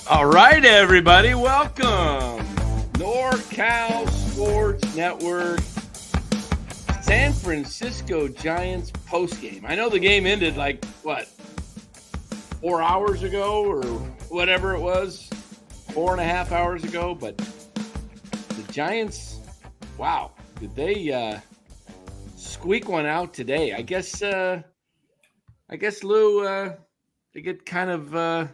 All right, everybody, welcome. NorCal Sports Network, San Francisco Giants postgame. I know the game ended 4 hours ago or whatever it was, 4.5 hours ago, but the Giants, wow, did they squeak one out today? I guess Lou, they get kind of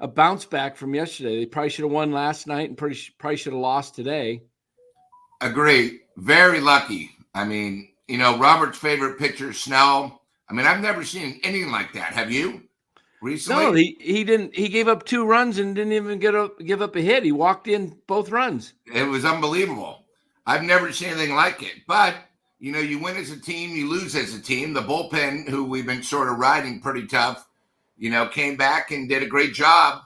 a bounce back from yesterday. They probably should have won last night and probably should have lost today. Agree. Very lucky. I mean, Robert's favorite pitcher, Snell. I mean, I've never seen anything like that. Have you? Recently? No, he didn't. He gave up 2 runs and didn't even give up a hit. He walked in both runs. It was unbelievable. I've never seen anything like it. But, you win as a team, you lose as a team. The bullpen, who we've been sort of riding pretty tough, came back and did a great job,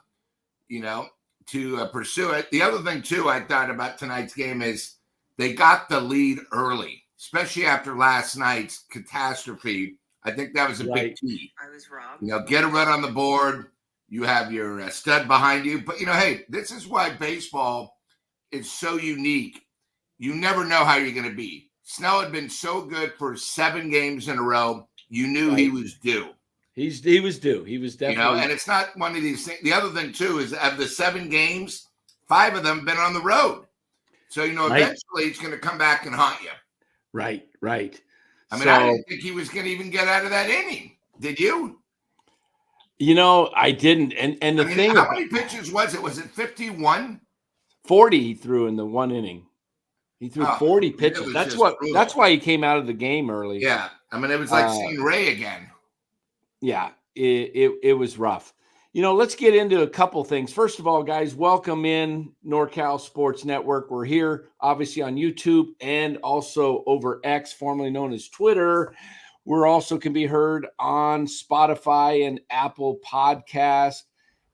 to pursue it. The other thing, too, I thought about tonight's game is they got the lead early, especially after last night's catastrophe. I think that was a big key. I was wrong. Get a run on the board. You have your stud behind you. But, hey, this is why baseball is so unique. You never know how you're going to be. Snell had been so good for 7 games in a row. You knew he was due. He was due. He was definitely. And it's not one of these things. The other thing, too, is of the 7 games, 5 of them have been on the road. So, eventually it's going to come back and haunt you. Right. I mean, I didn't think he was going to even get out of that inning. Did you? I didn't. And the thing. How many pitches was it? Was it 51? 40 he threw in the 1 inning. He threw 40 pitches. That's why he came out of the game early. Yeah. I mean, it was like seeing Ray again. Yeah, it was rough. Let's get into a couple things. First of all, guys, welcome in NorCal Sports Network. We're here, obviously, on YouTube and also over X, formerly known as Twitter. We're also can be heard on Spotify and Apple Podcasts.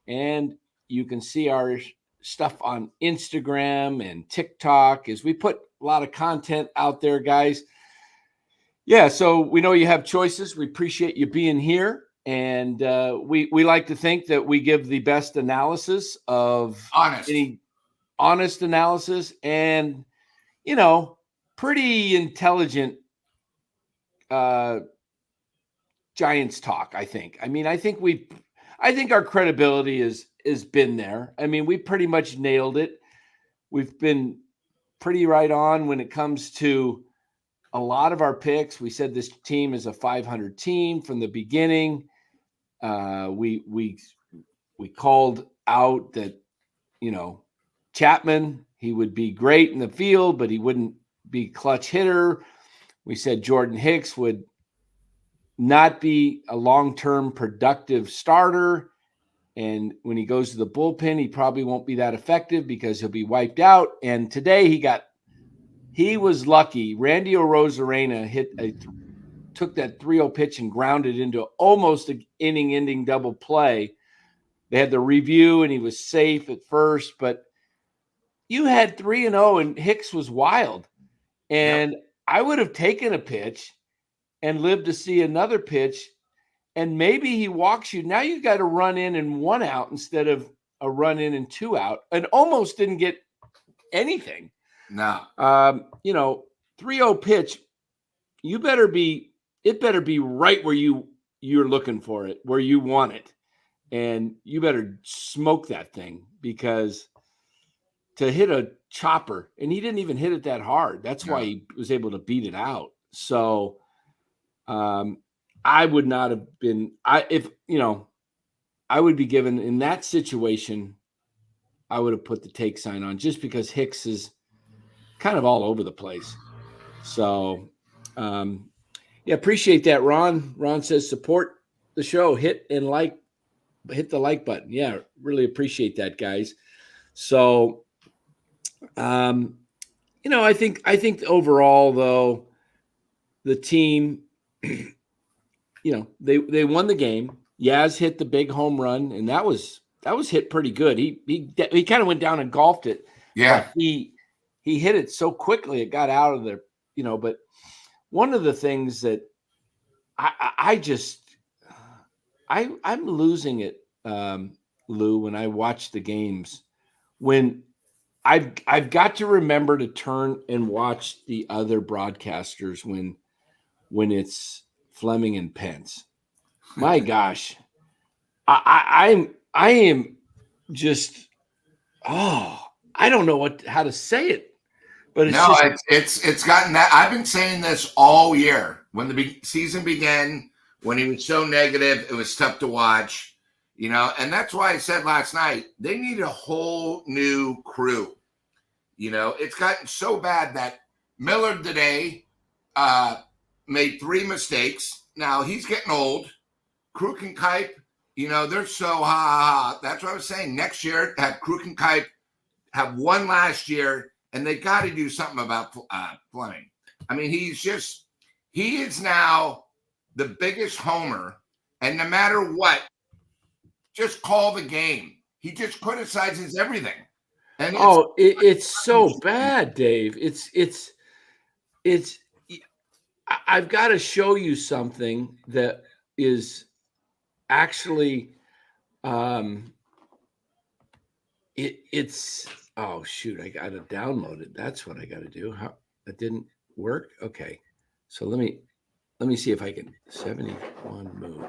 And you can see our stuff on Instagram and TikTok as we put a lot of content out there, guys. Yeah, so we know you have choices. We appreciate you being here. And we like to think that we give the best analysis of honest analysis and, pretty intelligent Giants talk, I think. I mean, I think our credibility is been there. I mean, we pretty much nailed it. We've been pretty right on when it comes to a lot of our picks. We said this team is a 500 team from the beginning. We called out that, Chapman, he would be great in the field, but he wouldn't be clutch hitter. We said Jordan Hicks would not be a long-term productive starter. And when he goes to the bullpen, he probably won't be that effective because he'll be wiped out. And today he was lucky. Randy Arozarena took that 3-0 pitch and grounded into almost an inning-ending double play. They had the review, and he was safe at first. But you had 3-0, and Hicks was wild. And I would have taken a pitch and lived to see another pitch, and maybe he walks you. Now you got to run in and 1 out instead of a run in and 2 out, and almost didn't get anything. No. 3-0 pitch, it better be right where you're looking for it, where you want it. And you better smoke that thing, because to hit a chopper, and he didn't even hit it that hard. That's why he was able to beat it out. So I would not have been, I would be given in that situation, I would have put the take sign on, just because Hicks is kind of all over the place. So, appreciate that, Ron. Ron says support the show, hit the like button. Yeah, really appreciate that, guys. So, I think overall, though, the team, they won the game. Yaz hit the big home run, and that was hit pretty good. He kind of went down and golfed it. Yeah, he hit it so quickly it got out of there. But one of the things that I'm losing it. Lou, when I watch the games, when I've got to remember to turn and watch the other broadcasters when it's Fleming and Pence. My gosh, I am just I don't know how to say it, but it's gotten that. I've been saying this all year. When the season began, when he was so negative, it was tough to watch. And that's why I said last night they need a whole new crew. It's gotten so bad that Miller today made 3 mistakes. Now he's getting old. Kruk and Kipe, they're so That's what I was saying. Next year, have Kruk and Kipe have one last year, and they got to do something about Fleming. I mean, he is now the biggest homer, and no matter what, just call the game. He just criticizes everything. And it's so bad, Dave. It's I've got to show you something that is actually it's oh shoot, I got to download it. That's what I got to do. How that didn't work? Okay. So let me see if I can 71 move.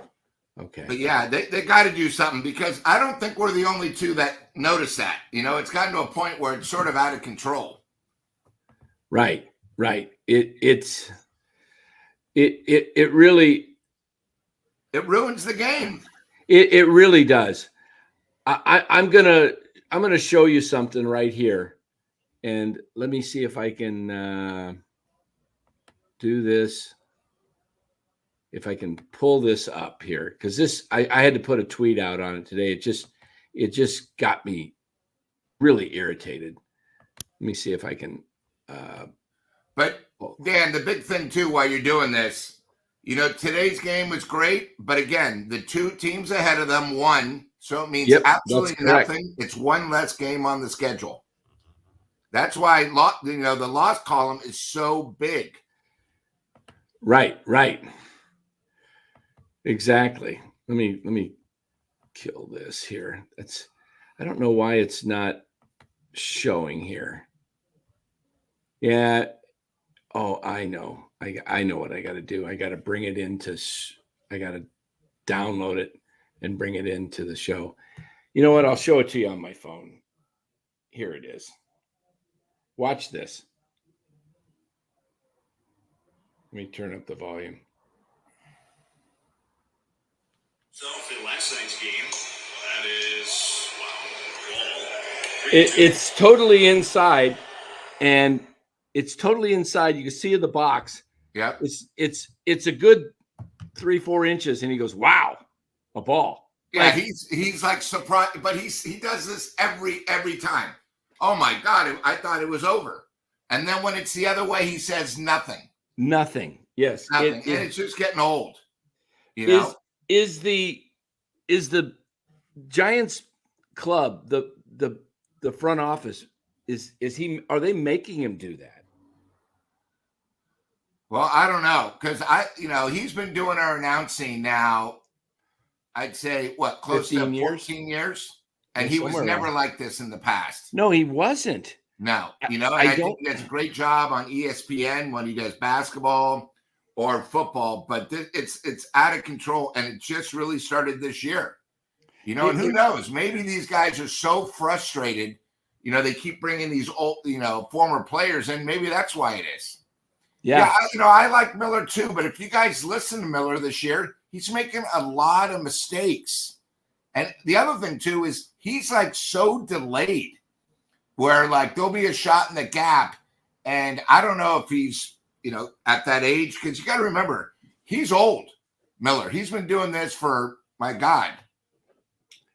Okay. But yeah, they got to do something, because I don't think we're the only two that notice that. It's gotten to a point where it's sort of out of control. Right. It really ruins the game. It really does. I'm gonna show you something right here, and let me see if I can do this. If I can pull this up here, because this I had to put a tweet out on it today. It just got me really irritated. Let me see if I can. But Dan, the big thing too, while you're doing this, today's game was great, but again, the 2 teams ahead of them won, so it means absolutely nothing. It's one less game on the schedule. That's why the loss column is so big. Right. Exactly. Let me kill this here. I don't know why it's not showing here. Yeah. Oh, I know. I know what I got to do. I got to I got to download it and bring it into the show. You know what? I'll show it to you on my phone. Here it is. Watch this. Let me turn up the volume. So for last night's game, that is ball. It's totally inside, and it's totally inside. You can see the box. Yeah. It's a good 3-4 inches, and he goes, "Wow, a ball." Yeah, he's like surprised, but he does this every time. Oh my God, I thought it was over. And then when it's the other way, he says nothing. Nothing. Yes. Nothing. And it's just getting old. Is the Giants club, the front office, are they making him do that? Well, I don't know, because he's been doing our announcing now, I'd say close to 14 years. And he was never like this in the past. No, he wasn't. No. And I think he does a great job on ESPN when he does basketball or football, but it's out of control, and it just really started this year. And who knows? Maybe these guys are so frustrated, they keep bringing these old, former players in. Maybe that's why it is. Yeah. I like Miller too, but if you guys listen to Miller this year, he's making a lot of mistakes. And the other thing too is he's like so delayed, where like there'll be a shot in the gap, and I don't know if he's at that age, because you got to remember he's old. Miller, he's been doing this for, my God,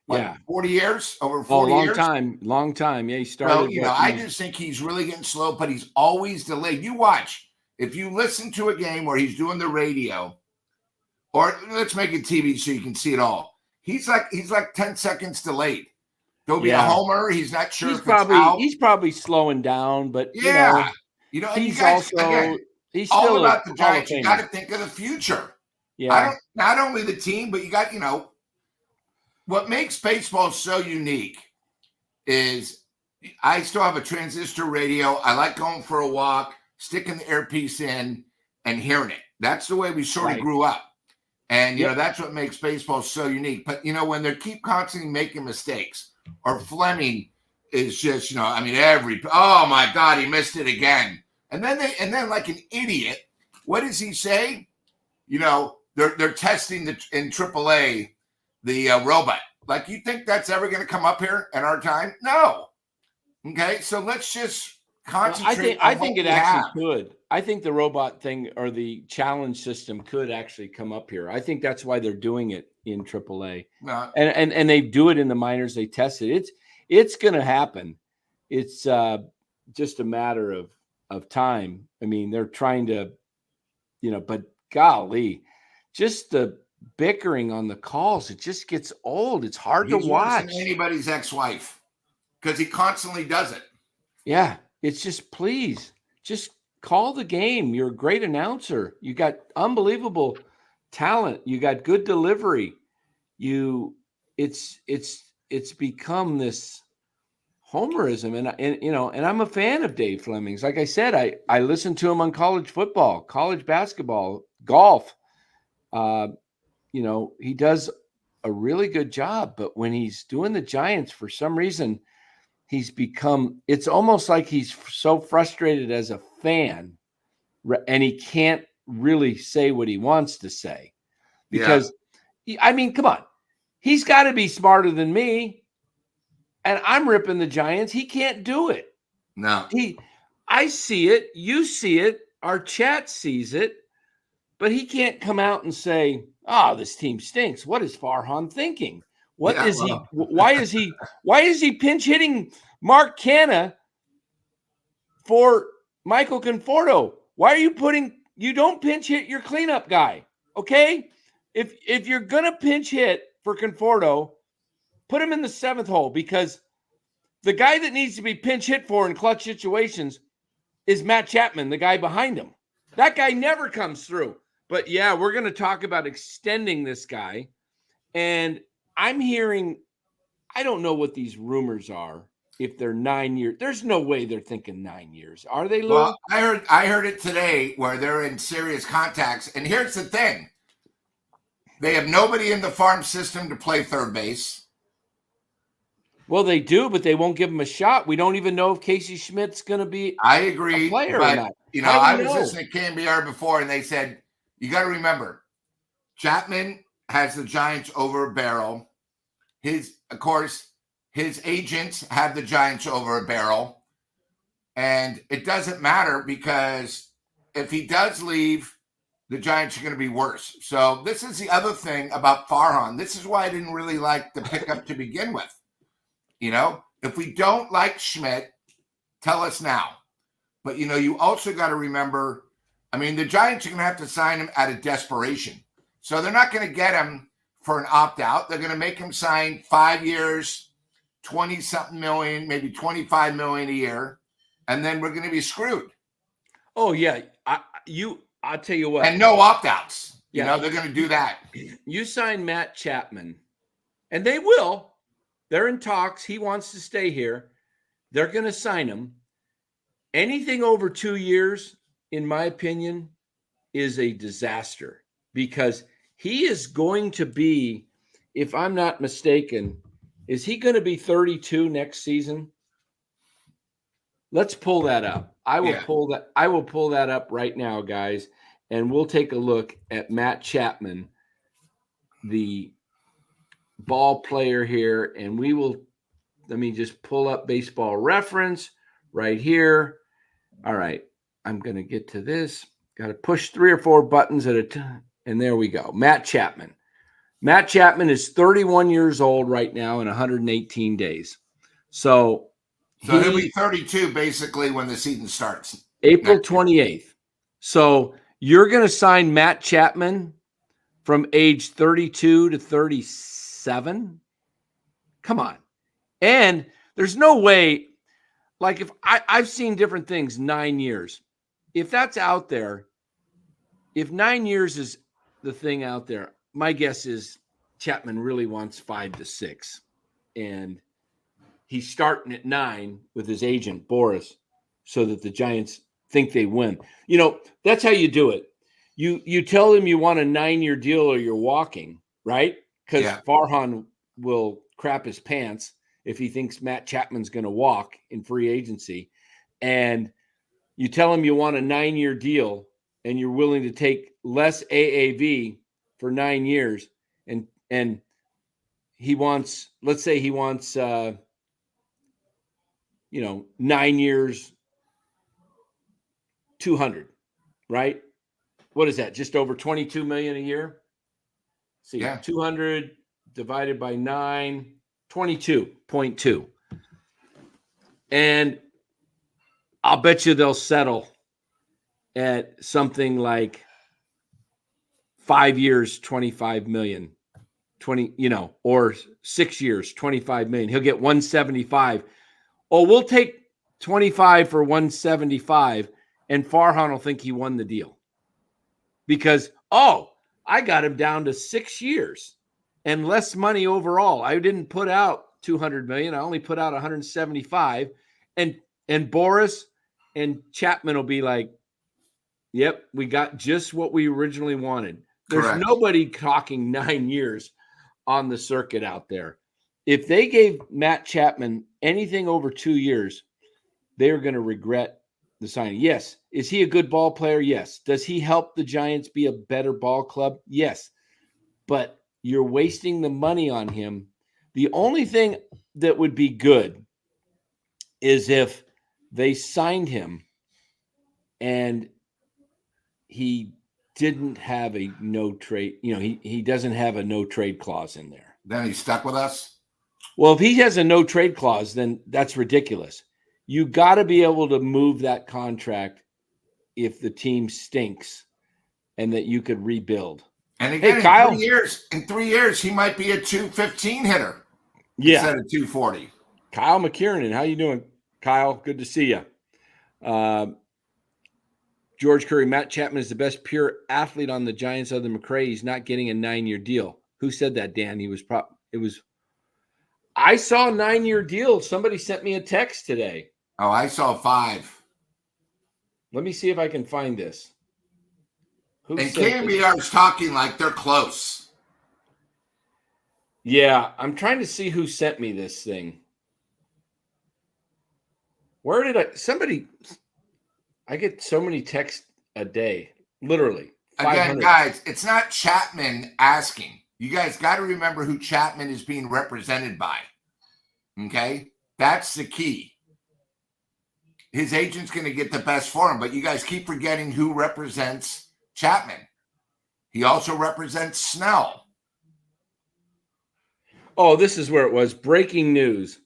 40 years, over 40 years. Long time. Yeah, he started. So, I just think he's really getting slow, but he's always delayed. You watch, if you listen to a game where he's doing the radio, or let's make it TV so you can see it all. He's like 10 seconds delayed. There'll be a homer. He's not sure he's probably slowing down, but he's he's all still about the Giants. You got to think of the future. Yeah. Not only the team, but you got, what makes baseball so unique is I still have a transistor radio. I like going for a walk, sticking the earpiece in and hearing it. That's the way we sort of grew up. And, you know, that's what makes baseball so unique. But, you know, when they keep constantly making mistakes, or Fleming is just, you know, I mean, oh my God, he missed it again. And then like an idiot, what does he say? You know, they're testing in AAA the robot. Like, you think that's ever going to come up here in our time? No. Okay, so let's just concentrate. I think it actually could. I think the robot thing or the challenge system could actually come up here. I think that's why they're doing it in AAA. And they do it in the minors. They test it. It's going to happen. It's just a matter of time. I mean, they're trying to, you know, but golly, just the bickering on the calls, it just gets old. It's hard to watch. Anybody's ex-wife, because he constantly does it. Yeah, it's just, please, just call the game. You're a great announcer. You got unbelievable talent. You got good delivery. It's become this homerism, and you know, and I'm a fan of Dave Fleming's. Like I said, I listen to him on college football, college basketball, golf. You know, he does a really good job, but when he's doing the Giants, for some reason, it's almost like he's so frustrated as a fan, and he can't really say what he wants to say. Because, I mean, come on, he's got to be smarter than me, and I'm ripping the Giants. He can't do it. No. I see it, you see it, our chat sees it, but he can't come out and say, "Oh, this team stinks." What is Farhan thinking? Why is he pinch hitting Mark Canna for Michael Conforto? Why are you don't pinch hit your cleanup guy? Okay? If you're gonna pinch hit for Conforto, put him in the seventh hole, because the guy that needs to be pinch hit for in clutch situations is Matt Chapman, the guy behind him. That guy never comes through. But yeah, we're going to talk about extending this guy. And I'm hearing, I don't know what these rumors are, if they're 9 years. There's no way they're thinking 9 years. Are they, Lou? Well, I heard it today where they're in serious contacts. And here's the thing. They have nobody in the farm system to play third base. Well, they do, but they won't give him a shot. We don't even know if Casey Schmidt's going to be a player or not. You know, I was listening to KNBR before, and they said, you got to remember, Chapman has the Giants over a barrel. Of course, his agents have the Giants over a barrel. And it doesn't matter, because if he does leave, the Giants are going to be worse. So this is the other thing about Farhan. This is why I didn't really like the pickup to begin with. You know, if we don't like Schmidt, tell us now. But, you know, you also got to remember, I mean, the Giants are going to have to sign him out of desperation. So they're not going to get him for an opt-out. They're going to make him sign 5 years, 20-something million, maybe $25 million a year, and then we're going to be screwed. Oh, yeah. I'll tell you what. And no opt-outs. You know, they're going to do that. You sign Matt Chapman, and they will. They're in talks. He wants to stay here. They're going to sign him. Anything over 2 years, in my opinion, is a disaster, because he is going to be, if I'm not mistaken, is he going to be 32 next season? Let's pull that up. I will pull that up right now, guys, and we'll take a look at Matt Chapman, the ball player here, and let me just pull up Baseball Reference right here. All right, I'm going to get to this. Got to push 3 or 4 buttons at a time, and there we go. Matt Chapman. Matt Chapman is 31 years old right now in 118 days. So he'll be 32 basically when the season starts. April 28th. So you're going to sign Matt Chapman from age 32 to 37? Come on. And there's no way, like, if I've seen different things, 9 years. If that's out there, if 9 years is the thing out there, my guess is Chapman really wants 5 to 6. And he's starting at 9 with his agent, Boris, so that the Giants think they win. That's how you do it. You tell them you want a 9-year deal or you're walking, right? Because Farhan will crap his pants if he thinks Matt Chapman's going to walk in free agency. And you tell him you want a 9-year deal and you're willing to take less AAV for 9 years. And he wants, let's say he wants, 9 years, 200, right? What is that? Just over 22 million a year? See, 200 divided by 9, 22.2. And I'll bet you they'll settle at something like 5 years, 25 million, or 6 years, 25 million. He'll get 175. Oh, we'll take 25 for 175, and Farhan will think he won the deal because, I got him down to 6 years and less money overall. I didn't put out 200 million. I only put out 175. And Boris and Chapman will be like, yep, we got just what we originally wanted. There's Correct. Nobody talking 9 years on the circuit out there. If they gave Matt Chapman anything over 2 years, they're going to regret the signing. Yes. Is he a good ball player? Yes. Does he help the Giants be a better ball club? Yes. But you're wasting the money on him. The only thing that would be good is if they signed him and he didn't have a no trade, he doesn't have a no trade clause in there. Then he's stuck with us? Well, if he has a no trade clause, then that's ridiculous. You got to be able to move that contract if the team stinks and that you could rebuild. And again, Kyle, in 3 years, he might be a 215 hitter instead of 240. Kyle McKiernan, how you doing, Kyle? Good to see you. George Curry, Matt Chapman is the best pure athlete on the Giants other than McRae. He's not getting a 9-year deal. Who said that, Dan? I saw a 9-year deal. Somebody sent me a text today. Oh, I saw 5. Let me see if I can find this. And KMBR's talking like they're close. Yeah, I'm trying to see who sent me this thing. Where did I get so many texts a day, literally. 500. Again, guys, it's not Chapman asking. You guys got to remember who Chapman is being represented by. Okay? That's the key. His agent's going to get the best for him, but you guys keep forgetting who represents Chapman. He also represents Snell. Oh, this is where it was. Breaking news.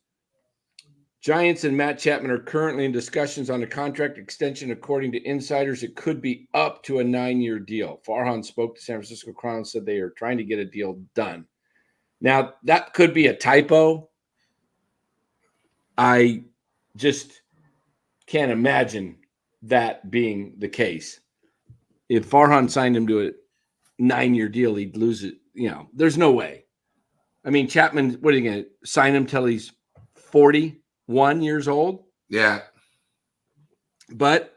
Giants and Matt Chapman are currently in discussions on a contract extension. According to insiders, it could be up to a 9-year deal. Farhan spoke to San Francisco Chronicle, said they are trying to get a deal done. Now, that could be a typo. I just can't imagine that being the case. If Farhan signed him to a 9-year deal, he'd lose it. There's no way. I mean, Chapman, what are you going to sign him till he's 41 years old? Yeah. But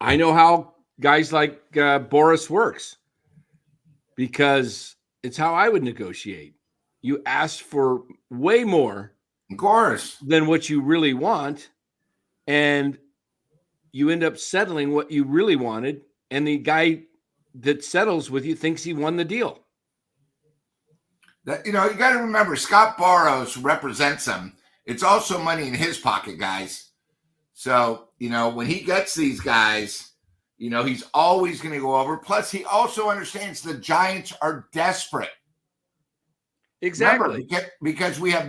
I know how guys like Boris works because it's how I would negotiate. You ask for way more, of course, than what you really want, and you end up settling what you really wanted, and the guy that settles with you thinks he won the deal. You got to remember, Scott Boras represents him. It's also money in his pocket, guys. So, when he gets these guys, he's always going to go over. Plus, he also understands the Giants are desperate. Exactly. Remember, because we have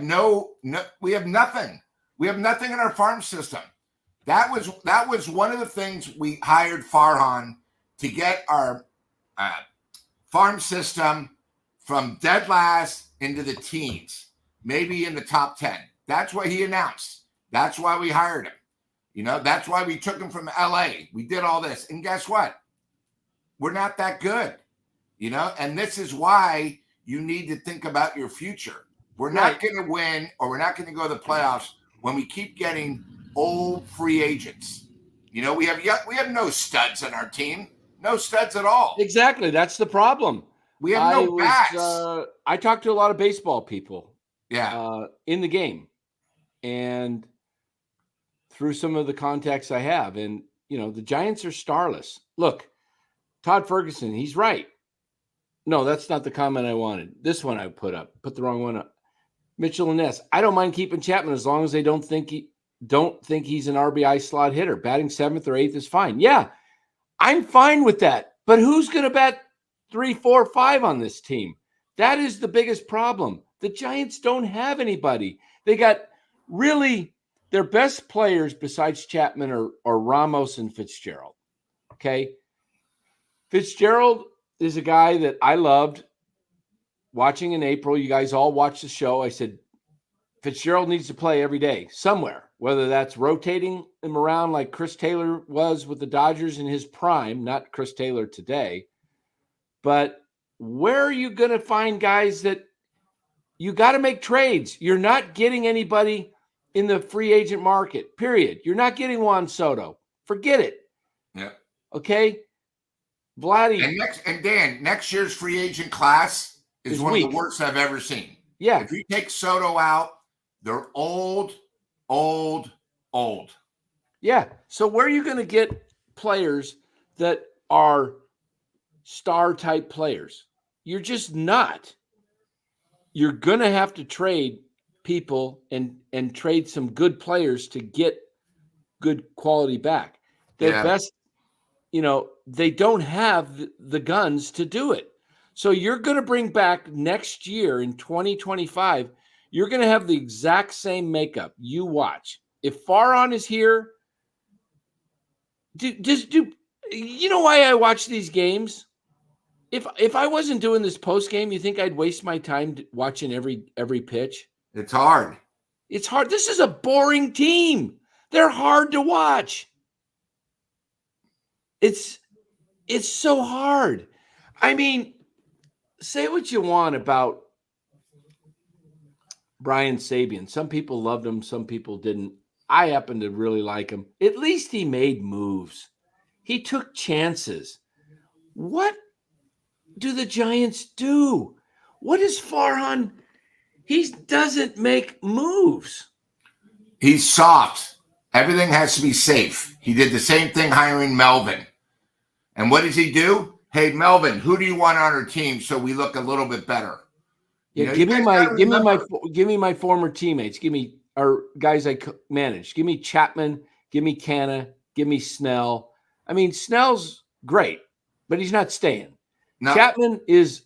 we have nothing. We have nothing in our farm system. That was one of the things we hired Farhan to get our farm system from dead last into the teens, maybe in the top 10. That's what he announced. That's why we hired him. That's why we took him from LA. We did all this. And guess what? We're not that good. And this is why you need to think about your future. We're not going to win, or we're not going to go to the playoffs when we keep getting old free agents. You know, we have no studs on our team. No studs at all. Exactly. That's the problem. We have no bats. I talked to a lot of baseball people in the game, and through some of the contacts I have, and, you know, the Giants are starless. Look, Todd Ferguson, he's right. No, that's not the comment I wanted. This one I put the wrong one up. Mitchell and Ness. I don't mind keeping Chapman as long as they don't think he's an RBI slot hitter. Batting 7th or 8th is fine. Yeah, I'm fine with that. But who's going to bat 3, 4, 5 on this team? That is the biggest problem. The Giants don't have anybody. They got really their best players besides Chapman are Ramos and Fitzgerald. Okay. Fitzgerald is a guy that I loved watching in April. You guys all watched the show. I said, Fitzgerald needs to play every day somewhere, whether that's rotating him around like Chris Taylor was with the Dodgers in his prime, not Chris Taylor today. But where are you going to find guys that you got to make trades? You're not getting anybody in the free agent market, period. You're not getting Juan Soto. Forget it. Yeah. Okay. Vladdy. And Dan, next year's free agent class is one weak. of the worst I've ever seen. Yeah. If you take Soto out, they're old. Yeah. So where are you going to get players that are star type players? You're just not. You're going to have to trade people and trade some good players to get good quality back. Their best, you know, they don't have the guns to do it. So you're going to bring back next year in 2025, you're going to have the exact same makeup. You watch. If Farhan is here, you know why I watch these games? If I wasn't doing this post game, you think I'd waste my time watching every pitch? It's hard. It's hard. This is a boring team. They're hard to watch. It's so hard. I mean, say what you want about Brian Sabian. Some people loved him, some people didn't. I happen to really like him. At least he made moves. He took chances. What do the Giants do? What is Farhan? He doesn't make moves. He's soft. Everything has to be safe. He did the same thing hiring Melvin. And what does he do? Hey, Melvin, who do you want on our team so we look a little bit better? Yeah, give me my former teammates. Give me our guys I managed. Give me Chapman. Give me Canna. Give me Snell. I mean, Snell's great, but he's not staying. No. Chapman is.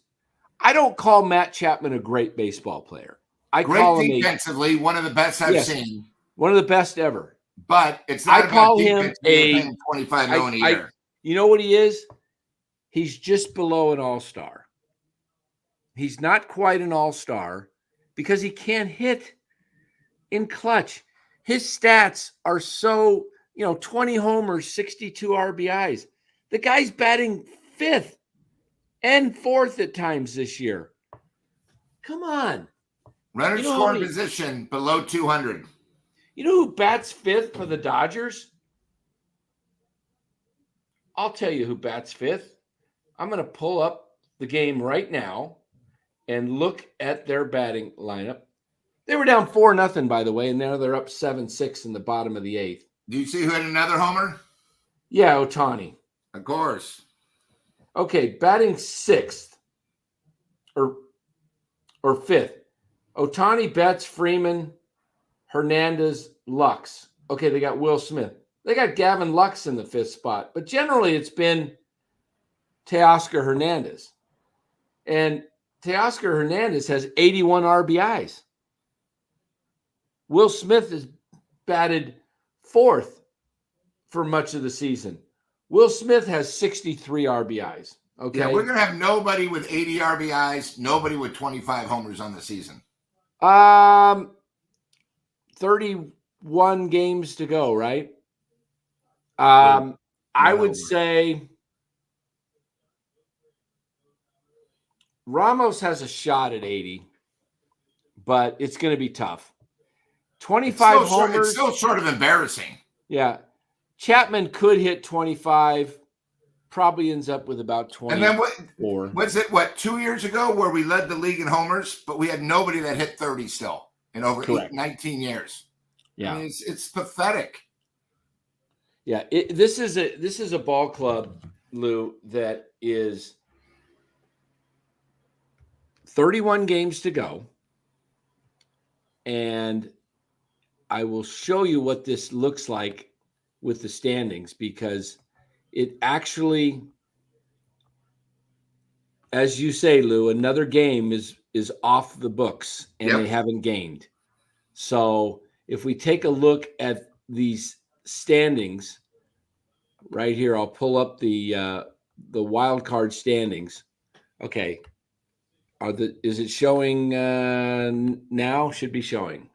I don't call Matt Chapman a great baseball player. I call him defensively, one of the best I've seen. One of the best ever. But it's not call him a $25 million a year. You know what he is? He's just below an all-star. He's not quite an all-star because he can't hit in clutch. His stats are so, 20 homers, 62 RBIs. The guy's batting 5th and 4th at times this year. Come on. Runner scoring position below 200. You know who bats 5th for the Dodgers? I'll tell you who bats 5th. I'm going to pull up the game right now and look at their batting lineup. They were down 4-0, by the way, and now they're up 7-6 in the bottom of the 8th. Do you see who had another homer? Yeah, Ohtani. Of course. Okay, batting 6th or 5th. Ohtani, Betts, Freeman, Hernandez, Lux. Okay, they got Will Smith. They got Gavin Lux in the 5th spot, but generally it's been Teoscar Hernandez. And Teoscar Hernandez has 81 RBIs. Will Smith has batted 4th for much of the season. Will Smith has 63 RBIs. Okay. Yeah, we're going to have nobody with 80 RBIs, nobody with 25 homers on the season. 31 games to go, right? I would say Ramos has a shot at 80, but it's going to be tough. 25 homers. It's still sort of embarrassing. Yeah. Chapman could hit 25, probably ends up with about 20. And then was it 2 years ago where we led the league in homers, but we had nobody that hit 30 still in over 19 years. Yeah. I mean, it's pathetic. Yeah. This is a ball club, Lou, that is 31 games to go. And I will show you what this looks like with the standings, because it actually, as you say, Lou, another game is off the books and they haven't gained. So if we take a look at these standings right here, I'll pull up the wild card standings. Okay. Is it showing now? Should be showing.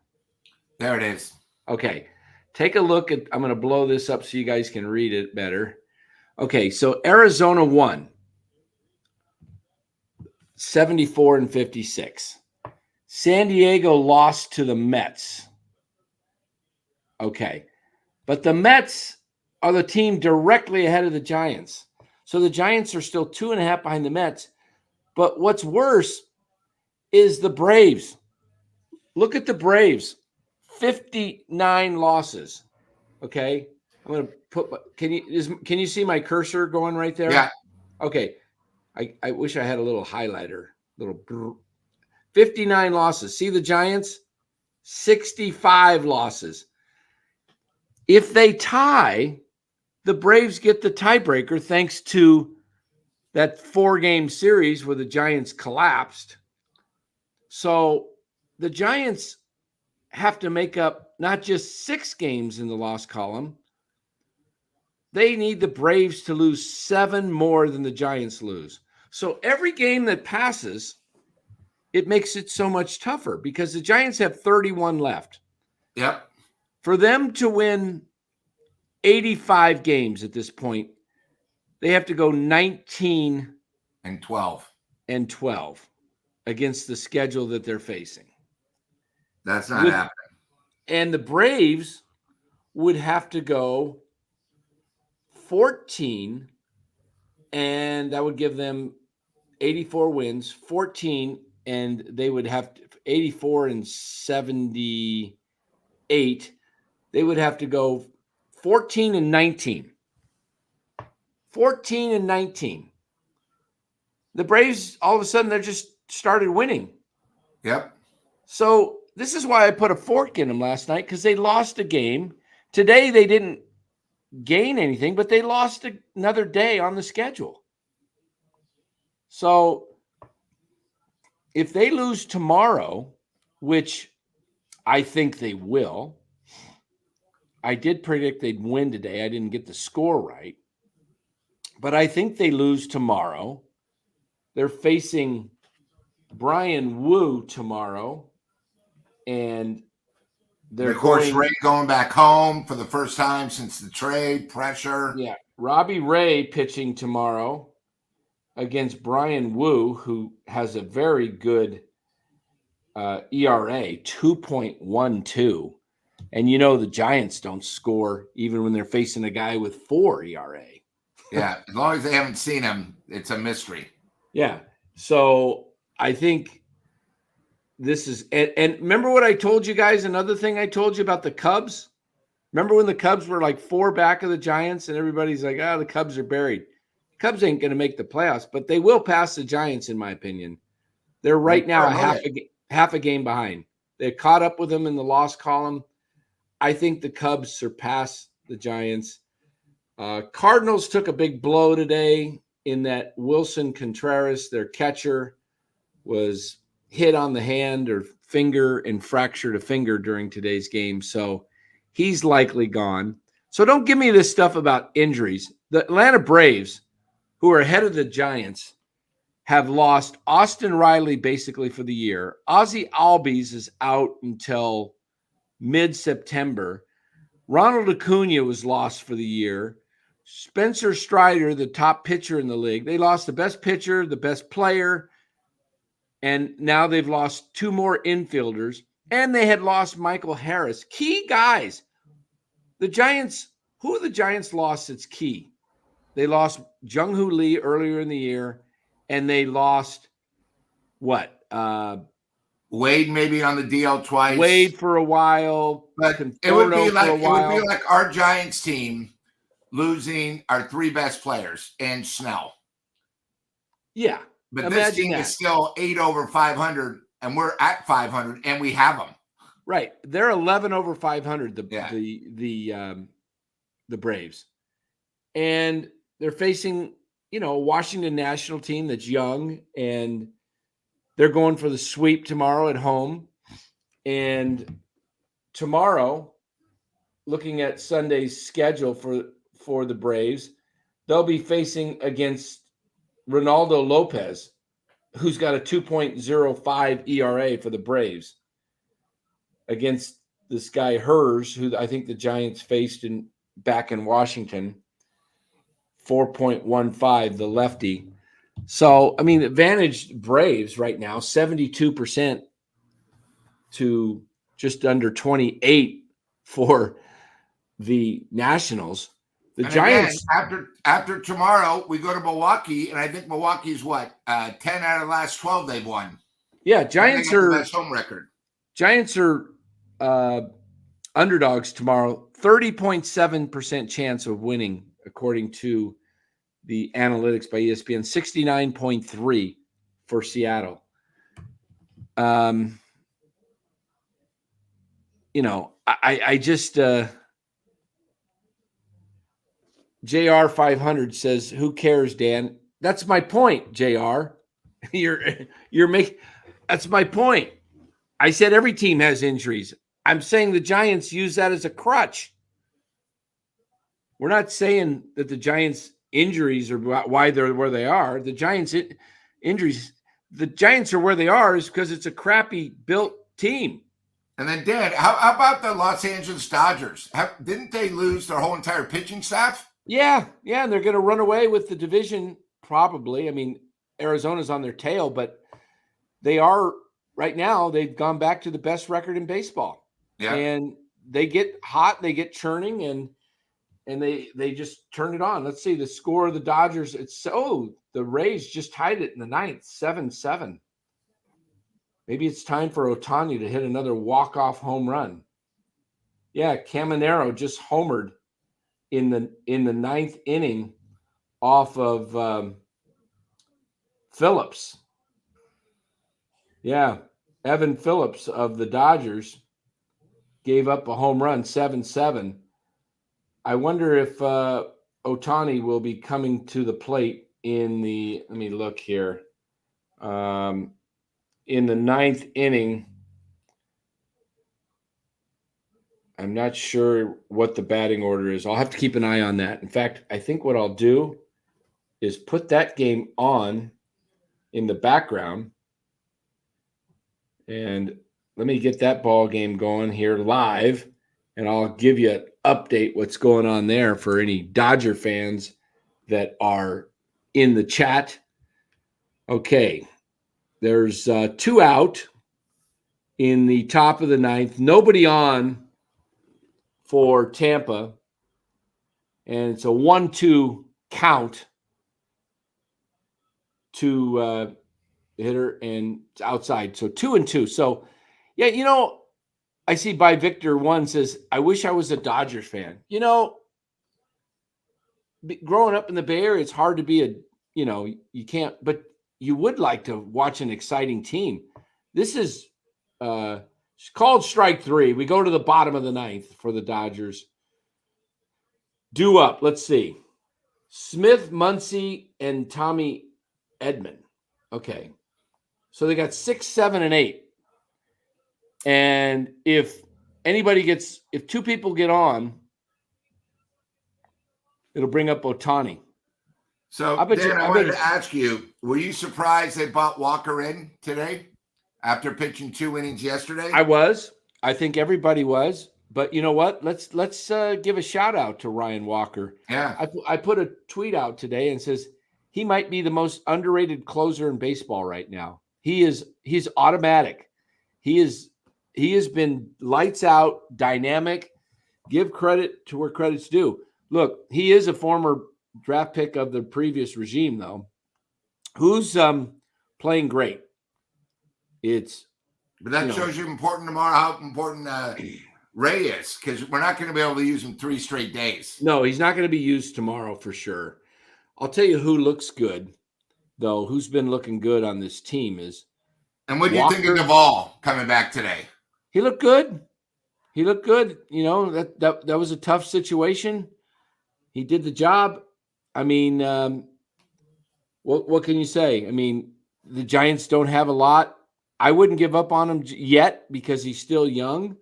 There it is. Okay. Take a look at, I'm going to blow this up so you guys can read it better. Okay. So Arizona won 74-56. San Diego lost to the Mets. Okay. But the Mets are the team directly ahead of the Giants. So the Giants are still 2.5 behind the Mets. But what's worse is the Braves. Look at the Braves. 59 losses. Okay. I'm going to put, can you see my cursor going right there? Yeah. Okay. I wish I had a little highlighter, 59 losses. See the Giants? 65 losses. If they tie, the Braves get the tiebreaker thanks to that 4-game series where the Giants collapsed. So the Giants have to make up not just 6 games in the loss column. They need the Braves to lose 7 more than the Giants lose. So every game that passes, it makes it so much tougher because the Giants have 31 left. Yep. For them to win 85 games at this point, they have to go 19 and 12 against the schedule that they're facing. That's not happening. And the Braves would have to go 14, and that would give them 84 wins, 14, and they would have 84 and 78. They would have to go 14 and 19. 14 and 19. The Braves, all of a sudden, they just started winning. Yep. So this is why I put a fork in them last night, because they lost a game. Today, they didn't gain anything, but they lost another day on the schedule. So if they lose tomorrow, which I think they will, I did predict they'd win today. I didn't get the score right. But I think they lose tomorrow. They're facing Brian Wu tomorrow. And they're of course, Ray going back home for the first time since the trade. Pressure. Yeah. Robbie Ray pitching tomorrow against Brian Wu, who has a very good ERA, 2.12. And you know the Giants don't score even when they're facing a guy with 4 ERA. Yeah, as long as they haven't seen him, it's a mystery. Yeah. So I think this is and remember what I told you guys, another thing I told you about the Cubs? Remember when the Cubs were like 4 back of the Giants and everybody's like, the Cubs are buried. Cubs ain't going to make the playoffs, but they will pass the Giants, in my opinion. They're right now half a game behind. They caught up with them in the loss column. I think the Cubs surpass the Giants. Cardinals took a big blow today in that Wilson Contreras, their catcher, was hit on the hand or finger and fractured a finger during today's game. So he's likely gone. So don't give me this stuff about injuries. The Atlanta Braves, who are ahead of the Giants, have lost Austin Riley basically for the year. Ozzie Albies is out until mid-September. Ronald Acuna was lost for the year. Spencer Strider, the top pitcher in the league. They lost the best pitcher, the best player. And now they've lost 2 more infielders, and they had lost Michael Harris. Key guys. The Giants, who the Giants lost that's key? They lost Jung-Hoo Lee earlier in the year, and they lost what? Wade maybe on the DL twice. Wade for a while, but it would be like our Giants team losing our 3 best players and Snell. Yeah. But this team is still 8 over 500, and we're at 500, and we have them. Right. They're 11 over 500, the Braves. And they're facing, a Washington national team that's young, and they're going for the sweep tomorrow at home. And tomorrow, looking at Sunday's schedule for the Braves, they'll be facing against Ronaldo Lopez, who's got a 2.05 ERA for the Braves, against this guy Hers, who I think the Giants faced back in Washington, 4.15, the lefty. So, advantaged Braves right now, 72% to just under 28 for the Nationals. The Giants, again, after tomorrow, we go to Milwaukee, and I think Milwaukee's 10 out of the last 12 they've won. Yeah, Giants are the best home record. Giants are underdogs tomorrow. 30.7% chance of winning, according to the analytics by ESPN. 69.3 for Seattle. I just JR 500 says, "Who cares, Dan?" That's my point, JR. You're making. That's my point. I said every team has injuries. I'm saying the Giants use that as a crutch. We're not saying that the Giants' injuries are why they're where they are. The Giants' injuries. The Giants are where they are is because it's a crappy built team. And then, Dan, how about the Los Angeles Dodgers? Didn't they lose their whole entire pitching staff? Yeah, and they're going to run away with the division probably. Arizona's on their tail, but they are right now. They've gone back to the best record in baseball. Yeah, and they get hot, they get churning, and they just turn it on. Let's see the score of the Dodgers. The Rays just tied it in the 9th, 7-7. Maybe it's time for Ohtani to hit another walk-off home run. Yeah, Caminero just homered in the 9th inning off of Phillips. Yeah, Evan Phillips of the Dodgers gave up a home run, 7-7. I wonder if Ohtani will be coming to the plate let me look here. In the 9th inning. I'm not sure what the batting order is. I'll have to keep an eye on that. In fact, I think what I'll do is put that game on in the background. And let me get that ball game going here live, and I'll give you an update what's going on there for any Dodger fans that are in the chat. Okay, there's 2 out in the top of the 9th. Nobody on for Tampa, and it's a 1-2 count to hitter and outside. So 2-2. So, yeah, I see by Victor 1 says, I wish I was a Dodgers fan. Growing up in the Bay Area, it's hard to be you can't, but you would like to watch an exciting team. This is called strike 3. We go to the bottom of the 9th for the Dodgers. Due up. Let's see. Smith, Muncy, and Tommy Edman. Okay. So they got 6, 7, and 8. And if 2 people get on, it'll bring up Ohtani. So I wanted to ask you, were you surprised they brought Walker in today after pitching 2 innings yesterday? I was. I think everybody was. But you know what? Let's give a shout out to Ryan Walker. Yeah. I put a tweet out today and says he might be the most underrated closer in baseball right now. He's automatic. He has been lights out, dynamic. Give credit to where credit's due. Look, he is a former draft pick of the previous regime, though. Who's playing great? But that shows you important tomorrow how important Ray is, because we're not going to be able to use him 3 straight days. No, he's not going to be used tomorrow for sure. I'll tell you who looks good, though. Who's been looking good on this team is. And what do you think of Duvall coming back today? He looked good. He looked good. You know, that was a tough situation. He did the job. I mean, what can you say? I mean, the Giants don't have a lot. I wouldn't give up on him yet because he's still young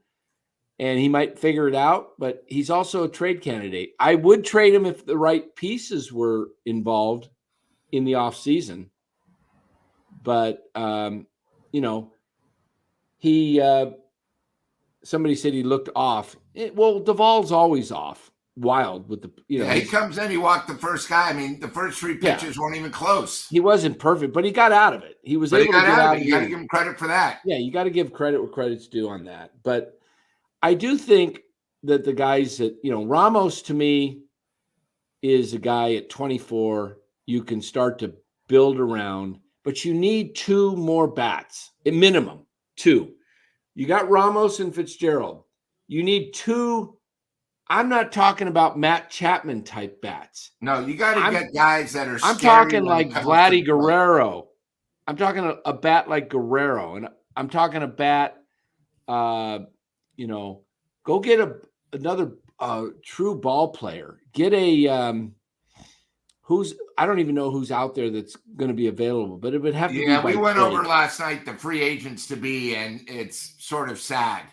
and he might figure it out, but he's also a trade candidate. I would trade him if the right pieces were involved in the offseason. But, you know, somebody said he looked off. Well, Duvall's always off. Wild with the, you know. Yeah, he comes in, he walked the first guy. I mean, the first 3 pitches weren't even close. He wasn't perfect, but he got out of it. He was able to get out of it. You got to give him credit for that. Yeah, you got to give credit where credit's due on that. But I do think that the guys that, you know, Ramos to me is a guy at 24 you can start to build around, but you need 2 more bats, at minimum 2. You got Ramos and Fitzgerald. You need 2. I'm not talking about Matt Chapman type bats. No, you got to get guys that are. I'm talking like Vladdy Guerrero. I'm talking a bat like Guerrero, and I'm talking a bat. You know, go get another true ball player. Get a I don't even know who's out there that's going to be available, but it would have to be. Yeah, we went over last night the free agents to be, and it's sort of sad.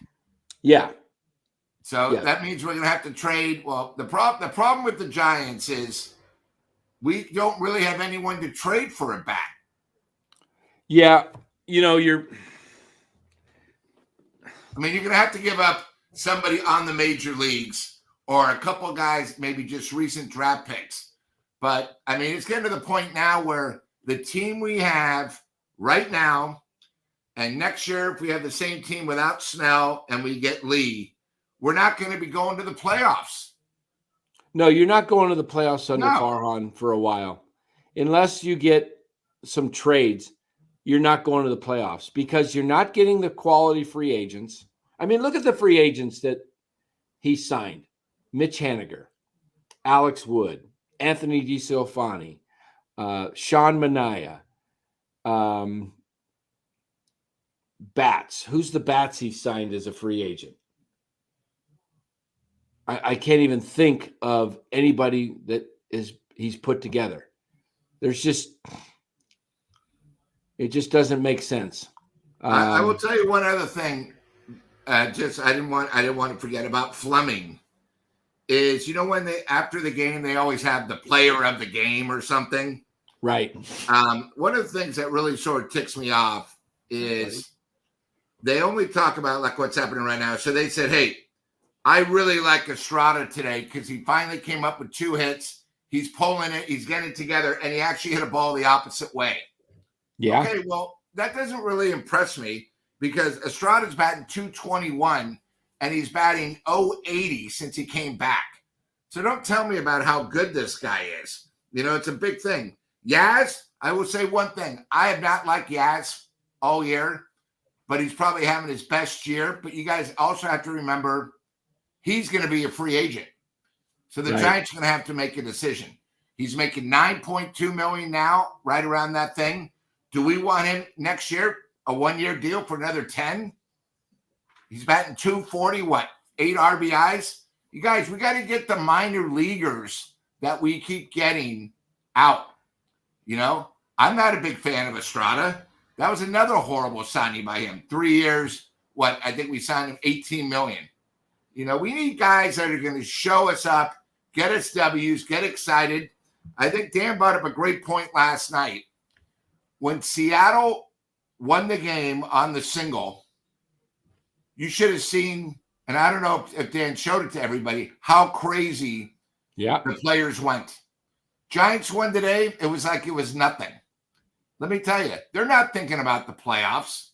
Yeah. So that means we're going to have to trade. Well, the problem with the Giants is we don't really have anyone to trade for a bat. Yeah, you know, you're going to have to give up somebody on the major leagues or a couple of guys, maybe just recent draft picks. But, I mean, it's getting to the point now where the team we have right now, and next year if we have the same team without Snell and we get Lee, we're not going to be going to the playoffs. No, you're not going to the playoffs under Farhan for a while. Unless you get some trades, you're not going to the playoffs because you're not getting the quality free agents. I mean, look at the free agents that he signed. Mitch Haniger, Alex Wood, Anthony DiStefano, Sean Manaea, Bats. Who's the Bats he signed as a free agent? I can't even think of anybody that he's put together. It just doesn't make sense. I will tell you one other thing. I didn't want to forget about Fleming. Is, you know, when after the game they always have the player of the game or something, right? One of the things that really sort of ticks me off is they only talk about like what's happening right now. So they said, hey, I really like Estrada today because he finally came up with 2 hits. He's pulling it. He's getting it together. And he actually hit a ball the opposite way. Yeah. Okay, well, that doesn't really impress me because Estrada's batting .221 and he's batting .080 since he came back. So don't tell me about how good this guy is. You know, it's a big thing. Yaz, I will say one thing. I have not liked Yaz all year, but he's probably having his best year. But you guys also have to remember he's going to be a free agent. So the Giants are going to have to make a decision. He's making $9.2 million now, right around that thing. Do we want him next year, a 1-year deal for another 10? He's batting .240, 8 RBIs? You guys, we got to get the minor leaguers that we keep getting out. You know, I'm not a big fan of Estrada. That was another horrible signing by him. 3 years, I think we signed him $18 million. You know, we need guys that are going to show us up, get us W's, get excited. I think Dan brought up a great point last night. When Seattle won the game on the single, you should have seen, and I don't know if Dan showed it to everybody, how crazy the players went. Giants won today. It was like it was nothing. let me tell you, they're not thinking about the playoffs.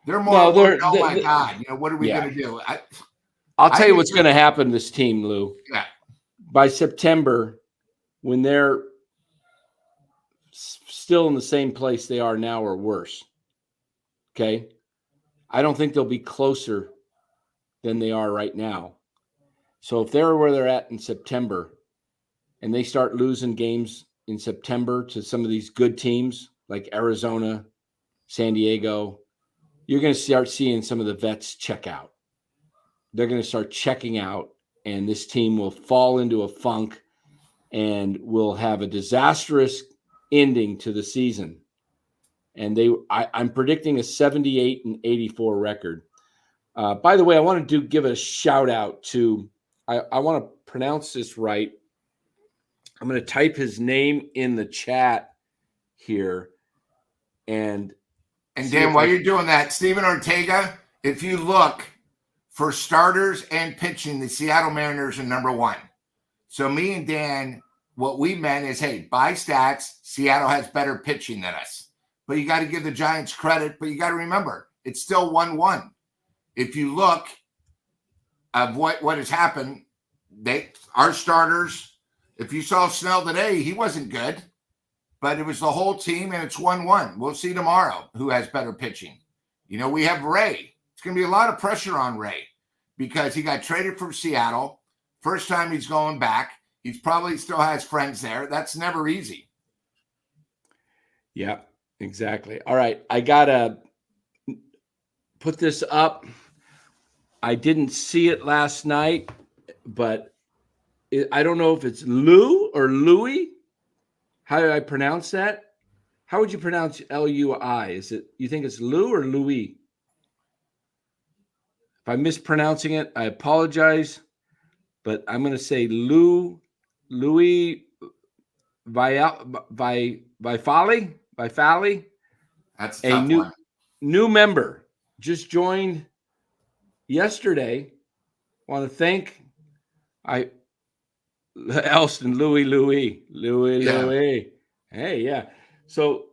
They're more, No, oh my God, what are we going to do? I'll tell you what's going to happen to this team, Lou. Yeah. By September, when they're still in the same place they are now or worse, okay, I don't think they'll be closer than they are right now. So if they're where they're at in September and they start losing games in September to some of these good teams like Arizona, San Diego, you're going to start seeing some of the vets check out. They're going to start checking out, and this team will fall into a funk and will have a disastrous ending to the season. And I'm predicting a 78-84 record. By the way, I want to give a shout out to, I want to pronounce this right. I'm going to type his name in the chat here. And Dan, while you're doing that, Steven Ortega, if you look for starters and pitching, the Seattle Mariners are number 1. So me and Dan, what we meant is, hey, by stats, Seattle has better pitching than us. But you got to give the Giants credit. But you got to remember, it's still 1-1. If you look of what has happened, our starters, if you saw Snell today, he wasn't good. But it was the whole team, and it's 1-1. We'll see tomorrow who has better pitching. We have Ray. It's going to be a lot of pressure on Ray because he got traded from Seattle. First time he's going back. He probably still has friends there. That's never easy. Yeah, exactly. All right. I got to put this up. I didn't see it last night, but I don't know if it's Lou or Louis. How did I pronounce that? How would you pronounce L-U-I? You think it's Lou or Louis? If I'm mispronouncing it, I apologize, but I'm going to say Louis Vifali. That's a tough one. New member just joined yesterday. Want to thank Elston, Louis. Hey, yeah. So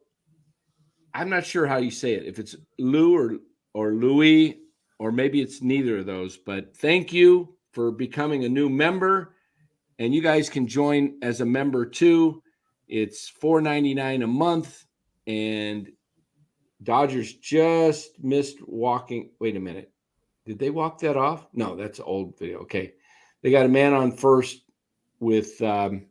I'm not sure how you say it. If it's Lou or Louis, or maybe it's neither of those. But thank you for becoming a new member. And you guys can join as a member too. It's $4.99 a month. And Dodgers just missed walking. Wait a minute. Did they walk that off? No, that's an old video. Okay. They got a man on first with 2